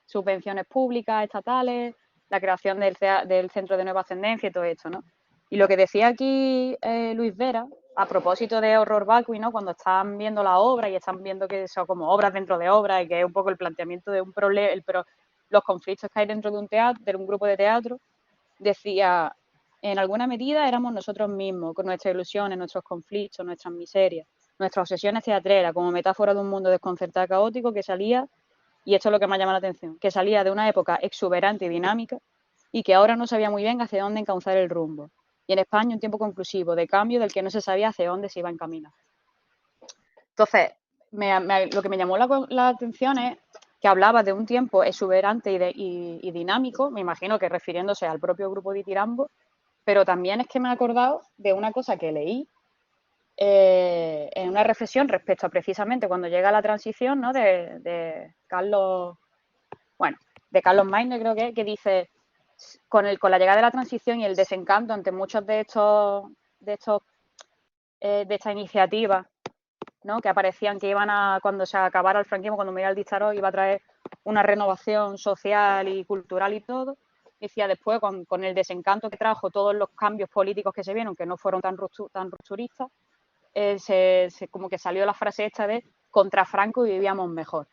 subvenciones públicas, estatales, la creación del Centro de Nueva Ascendencia y todo esto, ¿no? Y lo que decía aquí Luis Vera, a propósito de Horror Vacui, ¿no? Cuando están viendo la obra y están viendo que son como obras dentro de obras y que es un poco el planteamiento de un problema, los conflictos que hay dentro de un teatro, de un grupo de teatro, decía, en alguna medida éramos nosotros mismos, con nuestras ilusiones, nuestros conflictos, nuestras miserias, nuestras obsesiones teatreras, como metáfora de un mundo desconcertado, caótico, que salía, y esto es lo que me ha llamado la atención, que salía de una época exuberante y dinámica y que ahora no sabía muy bien hacia dónde encauzar el rumbo. Y en España un tiempo conclusivo, de cambio del que no se sabía hacia dónde se iba a encaminar. Entonces, lo que me llamó la atención es que hablaba de un tiempo exuberante y dinámico, me imagino que refiriéndose al propio grupo de Ditirambo, pero también es que me he acordado de una cosa que leí en una reflexión respecto a precisamente cuando llega la transición, ¿no? de Carlos, bueno, de Carlos Maine, creo que dice, con la llegada de la transición y el desencanto ante muchos de estas iniciativas, ¿no? Que aparecían que iban a, cuando se acabara el franquismo, cuando muriera el dictador, iba a traer una renovación social y cultural y todo. Decía después, con el desencanto que trajo todos los cambios políticos que se vieron, que no fueron tan rupturistas, como que salió la frase esta de contra Franco vivíamos mejor.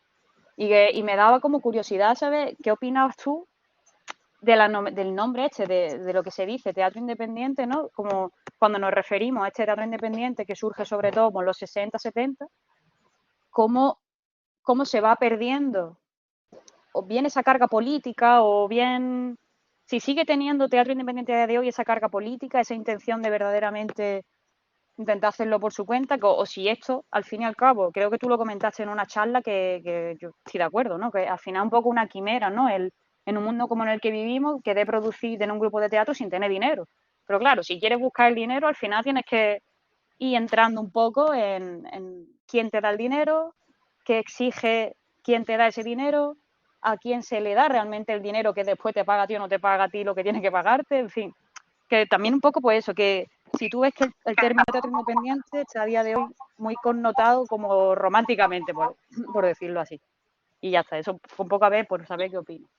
Y me daba como curiosidad saber qué opinabas tú del nombre este, de lo que se dice, teatro independiente, ¿no? Como cuando nos referimos a este teatro independiente que surge sobre todo en los 60, 70, cómo se va perdiendo o bien esa carga política o bien si sigue teniendo teatro independiente a día de hoy esa carga política, esa intención de verdaderamente intentar hacerlo por su cuenta, o si esto, al fin y al cabo, creo que tú lo comentaste en una charla que yo estoy de acuerdo, ¿no? Que al final un poco una quimera, ¿no? En un mundo como en el que vivimos, que de producir en un grupo de teatro sin tener dinero. Pero claro, si quieres buscar el dinero, al final tienes que ir entrando un poco en quién te da el dinero, qué exige quién te da ese dinero, a quién se le da realmente el dinero que después te paga a ti o no te paga a ti lo que tiene que pagarte, en fin. Que también un poco pues eso, que si tú ves que el término teatro independiente está a día de hoy muy connotado como románticamente, por decirlo así. Y ya está, eso fue un poco a ver por saber qué opinas.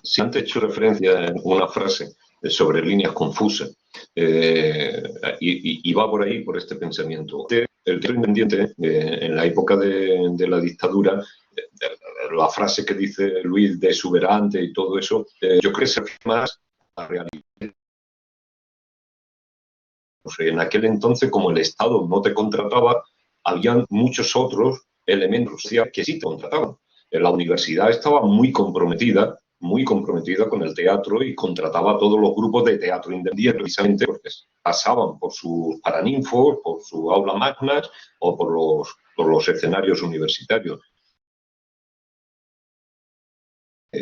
Si antes he hecho referencia en una frase sobre líneas confusas, y va por ahí, por este pensamiento. El teatro independiente, en la época de la dictadura, la frase que dice Luis de exuberante y todo eso, yo creo que se refiere más a la realidad. En aquel entonces, como el Estado no te contrataba, habían muchos otros elementos que sí te contrataban. La universidad estaba muy comprometida con el teatro y contrataba a todos los grupos de teatro independiente precisamente porque pasaban por sus paraninfos, por sus aulas magnas o por los escenarios universitarios.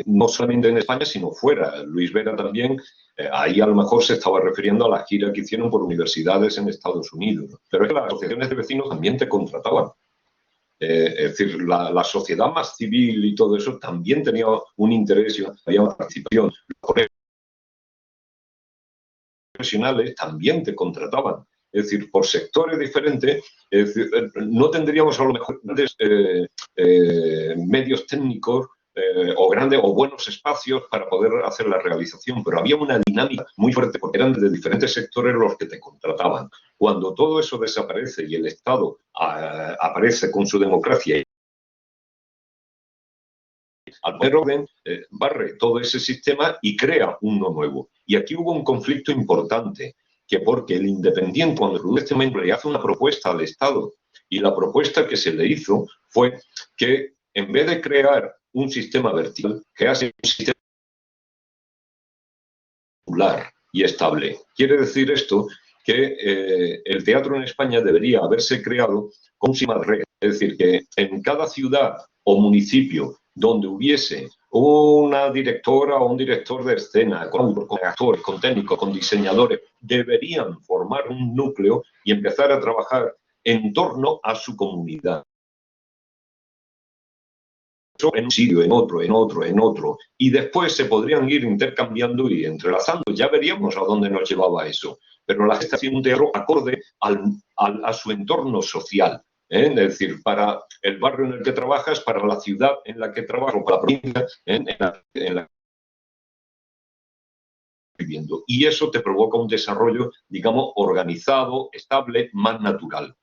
No solamente en España, sino fuera. Luis Vera también, ahí a lo mejor se estaba refiriendo a la gira que hicieron por universidades en Estados Unidos. Pero es que las asociaciones de vecinos también te contrataban. Es decir, la sociedad más civil y todo eso también tenía un interés y había una participación. Los profesionales también te contrataban. Es decir, por sectores diferentes, es decir, no tendríamos a lo mejor grandes medios técnicos o grandes o buenos espacios para poder hacer la realización, pero había una dinámica muy fuerte porque eran de diferentes sectores los que te contrataban. Cuando todo eso desaparece y el Estado aparece con su democracia al poner orden, barre todo ese sistema y crea uno nuevo. Y aquí hubo un conflicto importante, que porque el independiente, cuando este momento le hace una propuesta al Estado, y la propuesta que se le hizo fue que en vez de crear un sistema vertical, crease un sistema regular y estable. Quiere decir esto que el teatro en España debería haberse creado con un sistema de reglas. Es decir, que en cada ciudad o municipio donde hubiese una directora o un director de escena, con actores, con técnicos, con diseñadores, deberían formar un núcleo y empezar a trabajar en torno a su comunidad. En un sitio, en otro, en otro, en otro. Y después se podrían ir intercambiando y entrelazando. Ya veríamos a dónde nos llevaba eso. Pero la gente está haciendo un teatro acorde a su entorno social. Es decir, para el barrio en el que trabajas, para la ciudad en la que trabajas, o para la provincia en la que viviendo. Y eso te provoca un desarrollo, digamos, organizado, estable, más natural.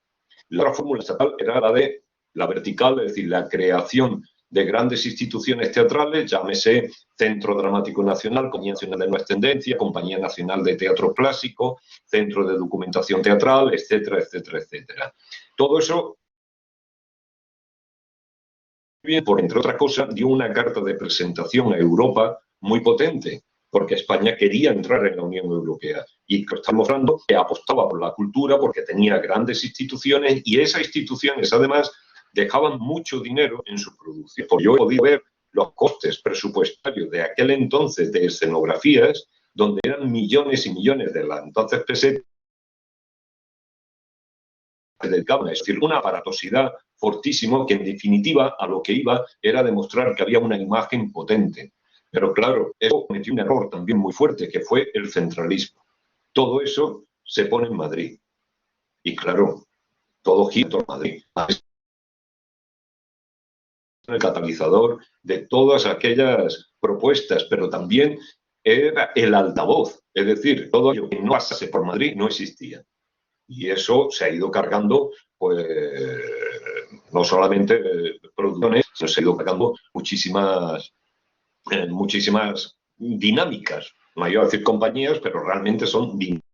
La otra fórmula estatal era la de la vertical, es decir, la creación de grandes instituciones teatrales, llámese Centro Dramático Nacional, Compañía Nacional de Nuevas Tendencias, Compañía Nacional de Teatro Clásico, Centro de Documentación Teatral, etcétera, etcétera, etcétera. Todo eso, bien, por entre otras cosas, dio una carta de presentación a Europa muy potente, porque España quería entrar en la Unión Europea. Y estamos hablando que apostaba por la cultura porque tenía grandes instituciones y esas instituciones, además, dejaban mucho dinero en su producción. Porque yo he podido ver los costes presupuestarios de aquel entonces de escenografías, donde eran millones y millones de las entonces pesetas, dedicaban, es decir, una aparatosidad fortísimo que en definitiva a lo que iba era demostrar que había una imagen potente. Pero claro, eso cometió un error también muy fuerte, que fue el centralismo. Todo eso se pone en Madrid. Y claro, todo gira en Madrid. El catalizador de todas aquellas propuestas, pero también era el altavoz. Es decir, todo aquello que no pasase por Madrid no existía. Y eso se ha ido cargando, pues, no solamente producciones, sino se ha ido cargando muchísimas dinámicas. No hay a decir compañías, pero realmente son dinámicas.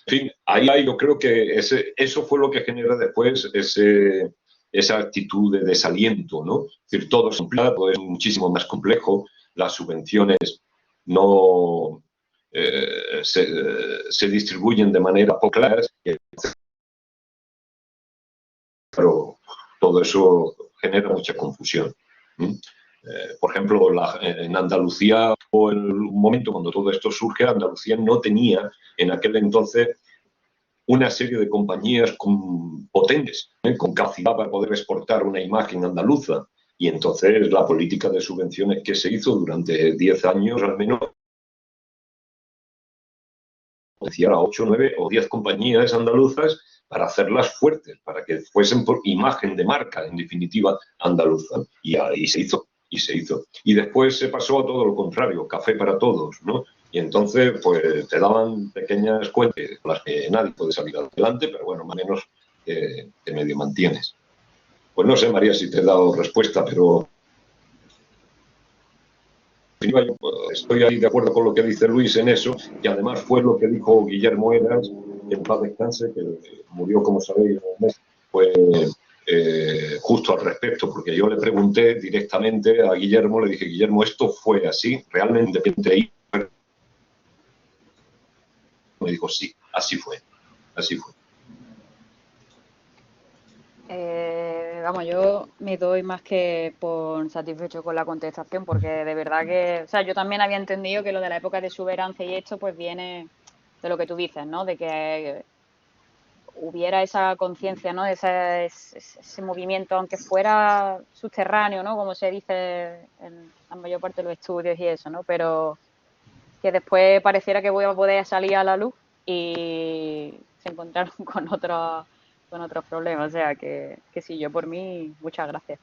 En fin, ahí yo creo que eso fue lo que genera después esa actitud de desaliento, ¿no? Es decir, todo es muchísimo más complejo, las subvenciones no se distribuyen de manera poco clara, pero todo eso genera mucha confusión. Por ejemplo, en Andalucía, o en un momento cuando todo esto surge, Andalucía no tenía en aquel entonces una serie de compañías potentes, con capacidad para poder exportar una imagen andaluza. Y entonces la política de subvenciones que se hizo durante 10 años, al menos, decía a 8, 9 o 10 compañías andaluzas para hacerlas fuertes, para que fuesen por imagen de marca, en definitiva, andaluza. Y ahí se hizo, y se hizo. Y después se pasó a todo lo contrario, café para todos, ¿no? Y entonces, pues, te daban pequeñas cuentas con las que nadie puede salir adelante, pero bueno, más o menos te medio mantienes. Pues no sé, María, si te he dado respuesta, pero estoy ahí de acuerdo con lo que dice Luis en eso, y además fue lo que dijo Guillermo Heras, en paz descanse, que murió, como sabéis, en un mes, pues justo al respecto, porque yo le pregunté directamente a Guillermo, le dije, Guillermo, ¿esto fue así? ¿Realmente ahí? Me dijo, sí, así fue, así fue. Vamos, yo me doy más que por satisfecho con la contestación, porque de verdad que, o sea, yo también había entendido que lo de la época de exuberancia y esto, pues viene de lo que tú dices, ¿no? De que hubiera esa conciencia, ¿no? Ese movimiento, aunque fuera subterráneo, ¿no? Como se dice en la mayor parte de los estudios y eso, ¿no? Pero que después pareciera que voy a poder salir a la luz y se encontraron con otros problemas. O sea, que sí, yo por mí, muchas gracias.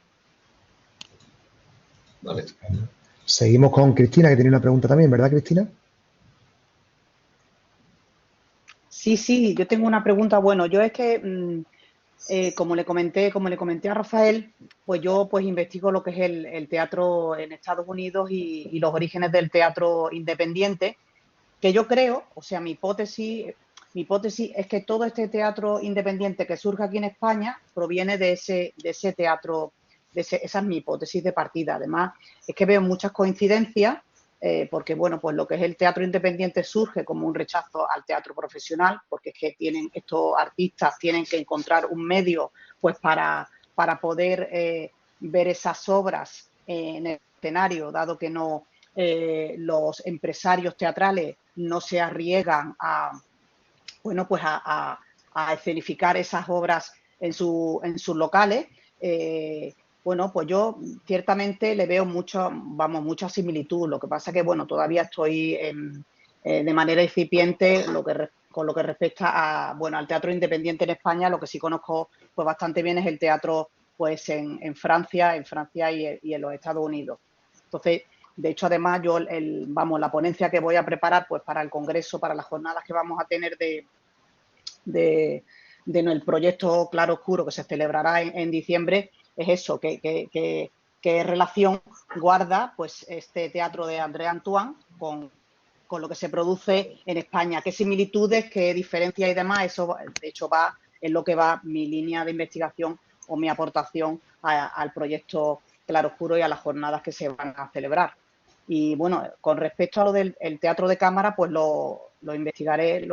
Vale. Seguimos con Cristina, que tiene una pregunta también, ¿verdad, Cristina? Sí, yo tengo una pregunta. Bueno, yo es que, como le comenté a Rafael, pues yo pues investigo lo que es el teatro en Estados Unidos y los orígenes del teatro independiente, que yo creo, o sea, mi hipótesis es que todo este teatro independiente que surge aquí en España proviene de ese teatro, esa es mi hipótesis de partida. Además, es que veo muchas coincidencias porque bueno, pues lo que es el teatro independiente surge como un rechazo al teatro profesional, porque es que estos artistas tienen que encontrar un medio pues para poder ver esas obras en el escenario, dado que no los empresarios teatrales no se arriesgan a, bueno, pues a escenificar esas obras en sus locales. Bueno, pues yo ciertamente le veo mucha similitud. Lo que pasa que, bueno, todavía estoy de manera incipiente con lo que respecta a, bueno, al teatro independiente en España. Lo que sí conozco pues bastante bien es el teatro pues en Francia y en los Estados Unidos. Entonces, de hecho, además, yo la ponencia que voy a preparar pues para el congreso, para las jornadas que vamos a tener el proyecto Claroscuro que se celebrará en diciembre, es eso, qué relación guarda pues este teatro de André Antoine con lo que se produce en España, qué similitudes, qué diferencias y demás. Eso, de hecho, es lo que va mi línea de investigación o mi aportación al proyecto Claroscuro y a las jornadas que se van a celebrar. Y bueno, con respecto a lo del teatro de cámara, pues lo investigaré,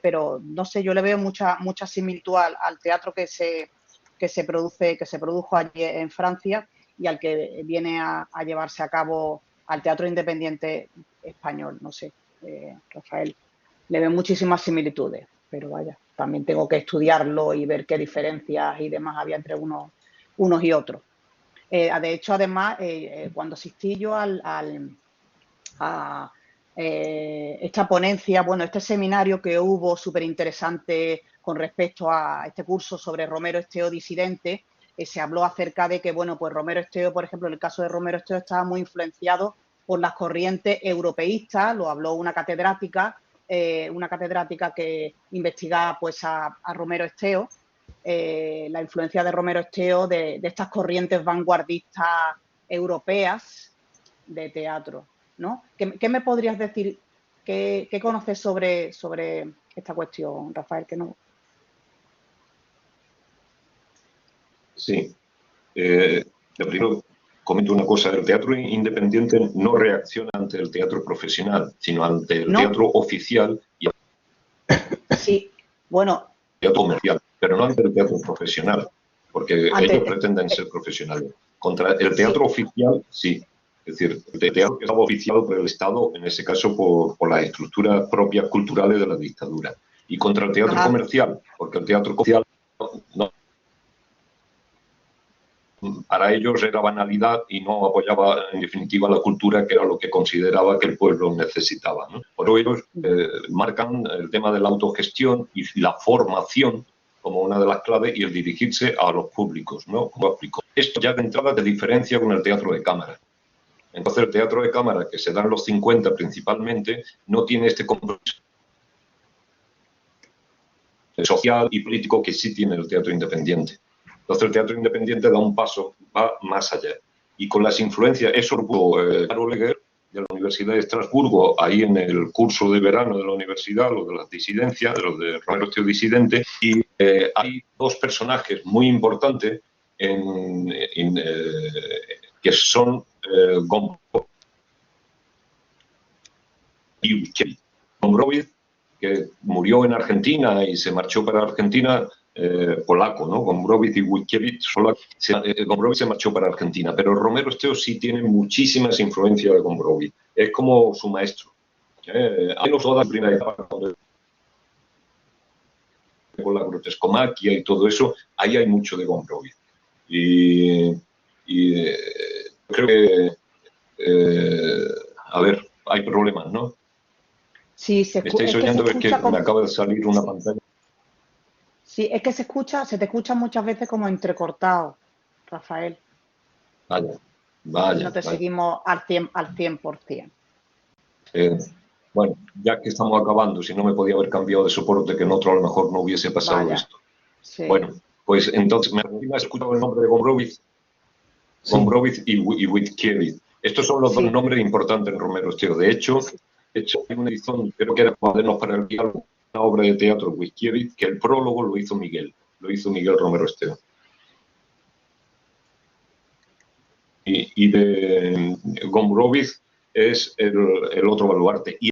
pero no sé, yo le veo mucha similitud al teatro que se produjo allí en Francia y al que viene a llevarse a cabo al teatro independiente español. No sé, Rafael, le veo muchísimas similitudes, pero vaya, también tengo que estudiarlo y ver qué diferencias y demás había entre unos y otros. De hecho, además, cuando asistí yo a esta ponencia, bueno, este seminario que hubo súper interesante con respecto a este curso sobre Romero Esteo disidente, se habló acerca de que, bueno, pues Romero Esteo, por ejemplo, en el caso de Romero Esteo estaba muy influenciado por las corrientes europeístas, lo habló una catedrática que investiga pues a Romero Esteo, la influencia de Romero Esteo de estas corrientes vanguardistas europeas de teatro, ¿no? ¿Qué me podrías decir? ¿Qué conoces sobre esta cuestión, Rafael? Que no. Sí. Primero comento una cosa. El teatro independiente no reacciona ante el teatro profesional, sino ante el teatro oficial y sí, bueno, teatro comercial, pero no ante el teatro profesional, porque ellos pretenden ser profesionales. Contra el teatro oficial, sí. Es decir, el teatro que estaba oficiado por el Estado, en ese caso por las estructuras propias culturales de la dictadura. Y contra el teatro comercial, porque el teatro comercial no, para ellos era banalidad y no apoyaba en definitiva la cultura, que era lo que consideraba que el pueblo necesitaba, ¿no? Por ello ellos marcan el tema de la autogestión y la formación como una de las claves y el dirigirse a los públicos, ¿no? Esto ya de entrada te diferencia con el teatro de cámara. Entonces el teatro de cámara, que se da en los 50 principalmente, no tiene este compromiso social y político que sí tiene el teatro independiente. Entonces el teatro independiente da un paso, va más allá. Y con las influencias, eso lo pudo Caro Leguer, de la Universidad de Estrasburgo, ahí en el curso de verano de la universidad, lo de las disidencias, de los de Romero Esteo disidente, y hay dos personajes muy importantes que son Gombrowicz y Witkiewicz. Gombrowicz, que murió en Argentina y se marchó para Argentina, polaco, ¿no? Gombrowicz y Witkiewicz, Gombrowicz se marchó para Argentina, pero Romero Esteo sí tiene muchísimas influencias de Gombrowicz. Es como su maestro. Hay los toda la primera etapa con la grotescomaquia y todo eso, ahí hay mucho de Gombrowicz. Y creo que, a ver, hay problemas, ¿no? Sí, ¿Me estáis oyendo? Es que me acaba de salir una pantalla. Sí, es que se te escucha muchas veces como entrecortado, Rafael. Vaya. No te seguimos al 100%. Bueno, ya que estamos acabando, si no me podía haber cambiado de soporte, que en otro a lo mejor no hubiese pasado esto. Sí. Bueno, pues entonces, ¿me has escuchado el nombre de Gombrowicz? Sí. Gombrowicz y Witkiewicz. Estos son los dos nombres importantes en Romero Esteo. De hecho, hay una edición, creo que era Cuadernos para el Diálogo, una obra de teatro de Witkiewicz, que el prólogo lo hizo Miguel Romero Esteo. Y de Gombrowicz, es el otro baluarte. Y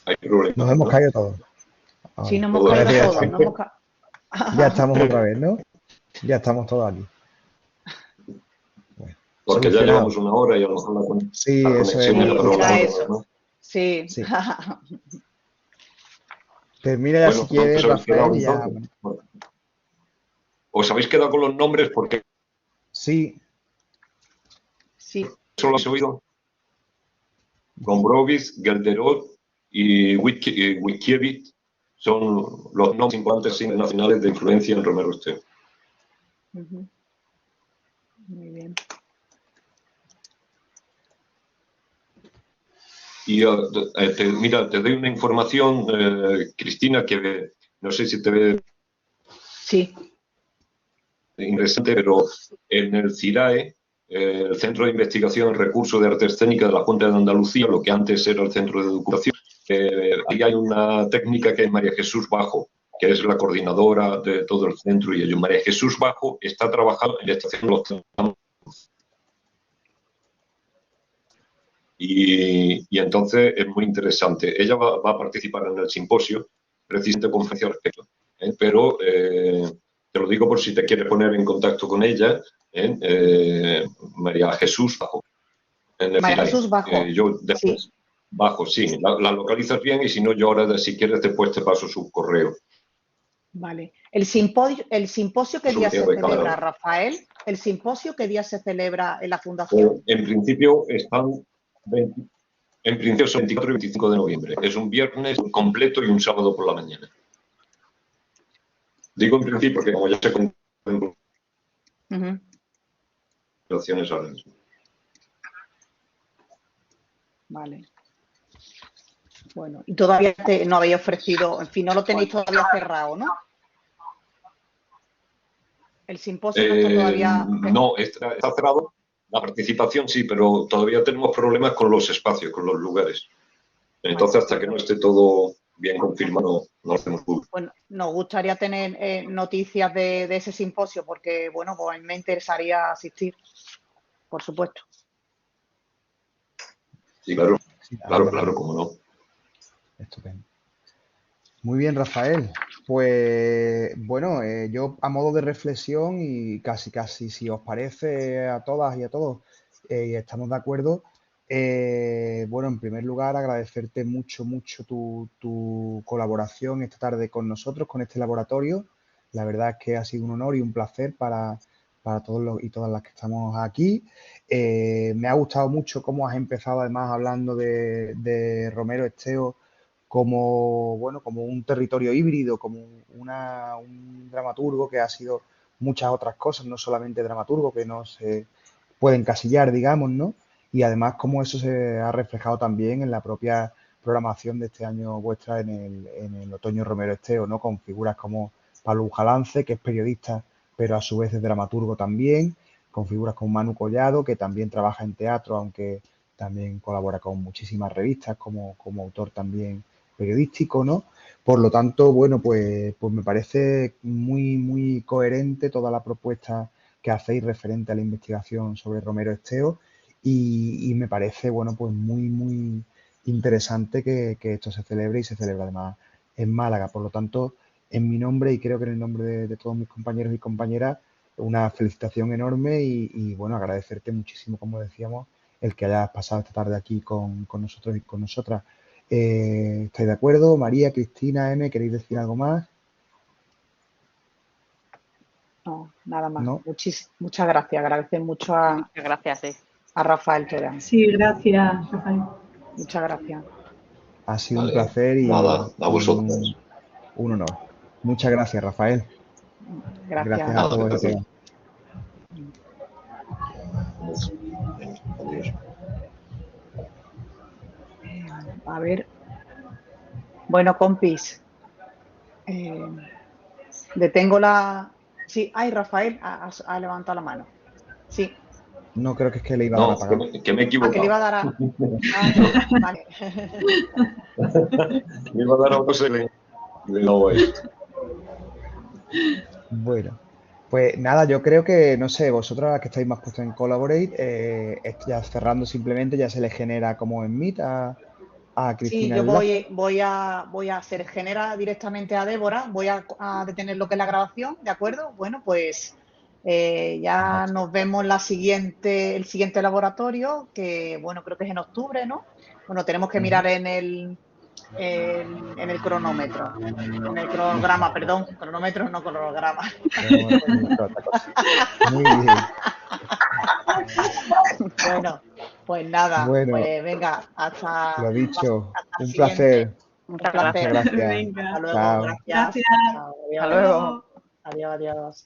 hay problemas, Nos hemos ¿no? caído todos. Ahora. Sí, nos hemos Ahora caído Parece que todos. ya estamos, ya estamos otra vez, ¿no? Ya estamos todos aquí. Bueno, Porque ya solucionado. llevamos 1 hora y a lo mejor Sí, la eso es. conexión era Sí, problemática, será eso. ¿no? Sí. Sí. Termina ya Bueno, si quieres, pues habéis quedado Rafael, ya. entonces. Bueno, os habéis quedado con los nombres porque Sí, Sí. solo habéis oído. Gombrowicz, Gelderot y Witkiewicz son los nombres importantes internacionales de influencia en Romero Esteo. Ujú. Muy bien. Y mira, te doy una información, Cristina, que no sé si te ve Sí. interesante, pero en el CIRAE, el Centro de Investigación en Recursos de Artes Escénicas de la Junta de Andalucía, lo que antes era el Centro de Educación, ahí hay una técnica que es María Jesús Bajo, que es la coordinadora de todo el centro, y ello. María Jesús Bajo está trabajando en la estación de los Tramos. Y entonces es muy interesante. Ella va a participar en el simposio, precisamente conferencia al respecto. Pero te lo digo por si te quieres poner en contacto con ella, María Jesús Bajo. En el María CIRAE. Jesús Bajo. Yo después, Sí. Bajo, sí, la localizas bien y si no, yo ahora, si quieres, después te paso su correo. Vale. El simposio ¿qué día se Su recado. celebra, Rafael? ¿El simposio qué día se celebra en la Fundación? En principio en principio son 24 y 25 de noviembre. Es un viernes completo y un sábado por la mañana. Digo en principio porque como ya se conocen Ujú. relaciones ahora mismo. Vale. Bueno, y todavía no habéis ofrecido, en fin, no lo tenéis todavía cerrado, ¿no? El simposio no está todavía. No, está cerrado. La participación sí, pero todavía tenemos problemas con los espacios, con los lugares. Entonces, hasta que no esté todo bien confirmado, no hacemos público. Bueno, nos gustaría tener noticias de ese simposio porque, bueno, pues a mí me interesaría asistir, por supuesto. Sí, claro, sí, claro, cómo no. Estupendo. Muy bien, Rafael. Pues bueno, yo a modo de reflexión y casi si os parece a todas y a todos, y estamos de acuerdo, bueno, en primer lugar agradecerte mucho tu colaboración esta tarde con nosotros, con este laboratorio. La verdad es que ha sido un honor y un placer para todos los y todas las que estamos aquí. Me ha gustado mucho cómo has empezado además hablando de Romero Esteo como, bueno, como un territorio híbrido, como un dramaturgo que ha sido muchas otras cosas, no solamente dramaturgo, que no se puede encasillar, digamos, ¿no? Y además cómo eso se ha reflejado también en la propia programación de este año vuestra en el Otoño Romero Esteo, ¿no? Con figuras como Pablo Jalance, que es periodista, pero a su vez es dramaturgo también, con figuras como Manu Collado, que también trabaja en teatro, aunque también colabora con muchísimas revistas como autor también periodístico, ¿no? Por lo tanto, bueno, pues me parece muy coherente toda la propuesta que hacéis referente a la investigación sobre Romero Esteo y me parece, bueno, pues muy interesante que esto se celebre y se celebra además en Málaga. Por lo tanto, en mi nombre y creo que en el nombre de todos mis compañeros y compañeras, una felicitación enorme y, bueno, agradecerte muchísimo, como decíamos, el que hayas pasado esta tarde aquí con nosotros y con nosotras. ¿Estáis de acuerdo? María, Cristina, M, ¿queréis decir algo más? No, nada más. ¿No? Muchas gracias. Agradecer mucho Muchas gracias, sí. a Rafael Terán. Sí, gracias, Rafael. Muchas gracias. Ha sido un Vale, placer nada, a vosotros. un honor. Muchas gracias, Rafael. Gracias. Gracias a Nada, todos y gracias. todas. Venga, adiós. A ver. Bueno, compis. Detengo la. Sí, ay, Rafael ha levantado la mano. Sí. No creo que es que le iba a dar a No, pagar. que me he Ah, que le equivocado. iba a dar a... Ah, ya, vale. Me iba a dar a otro select y le he dado a esto. Bueno, pues nada, yo creo que, no sé, vosotros las que estáis más puestos en Collaborate, esto ya cerrando simplemente, ya se le genera como en Meet a Sí, Cristina yo el enlace. voy a hacer genera directamente a Débora, voy a detener lo que es la grabación, ¿de acuerdo? Bueno, pues ya nos vemos el siguiente laboratorio, que bueno, creo que es en octubre, ¿no? Bueno, tenemos que Ujú. mirar en el cronómetro, en el cronograma, perdón, cronómetro, no cronograma. Bueno, otra cosa. Muy bien. Bueno, pues nada, Bueno, pues venga, lo dicho, hasta la un siguiente. placer. Un Muchas Muchas placer. gracias. gracias. Hasta Venga, luego, Chao. gracias. gracias. Chao, Hasta adiós. luego. Luego. Adiós, adiós.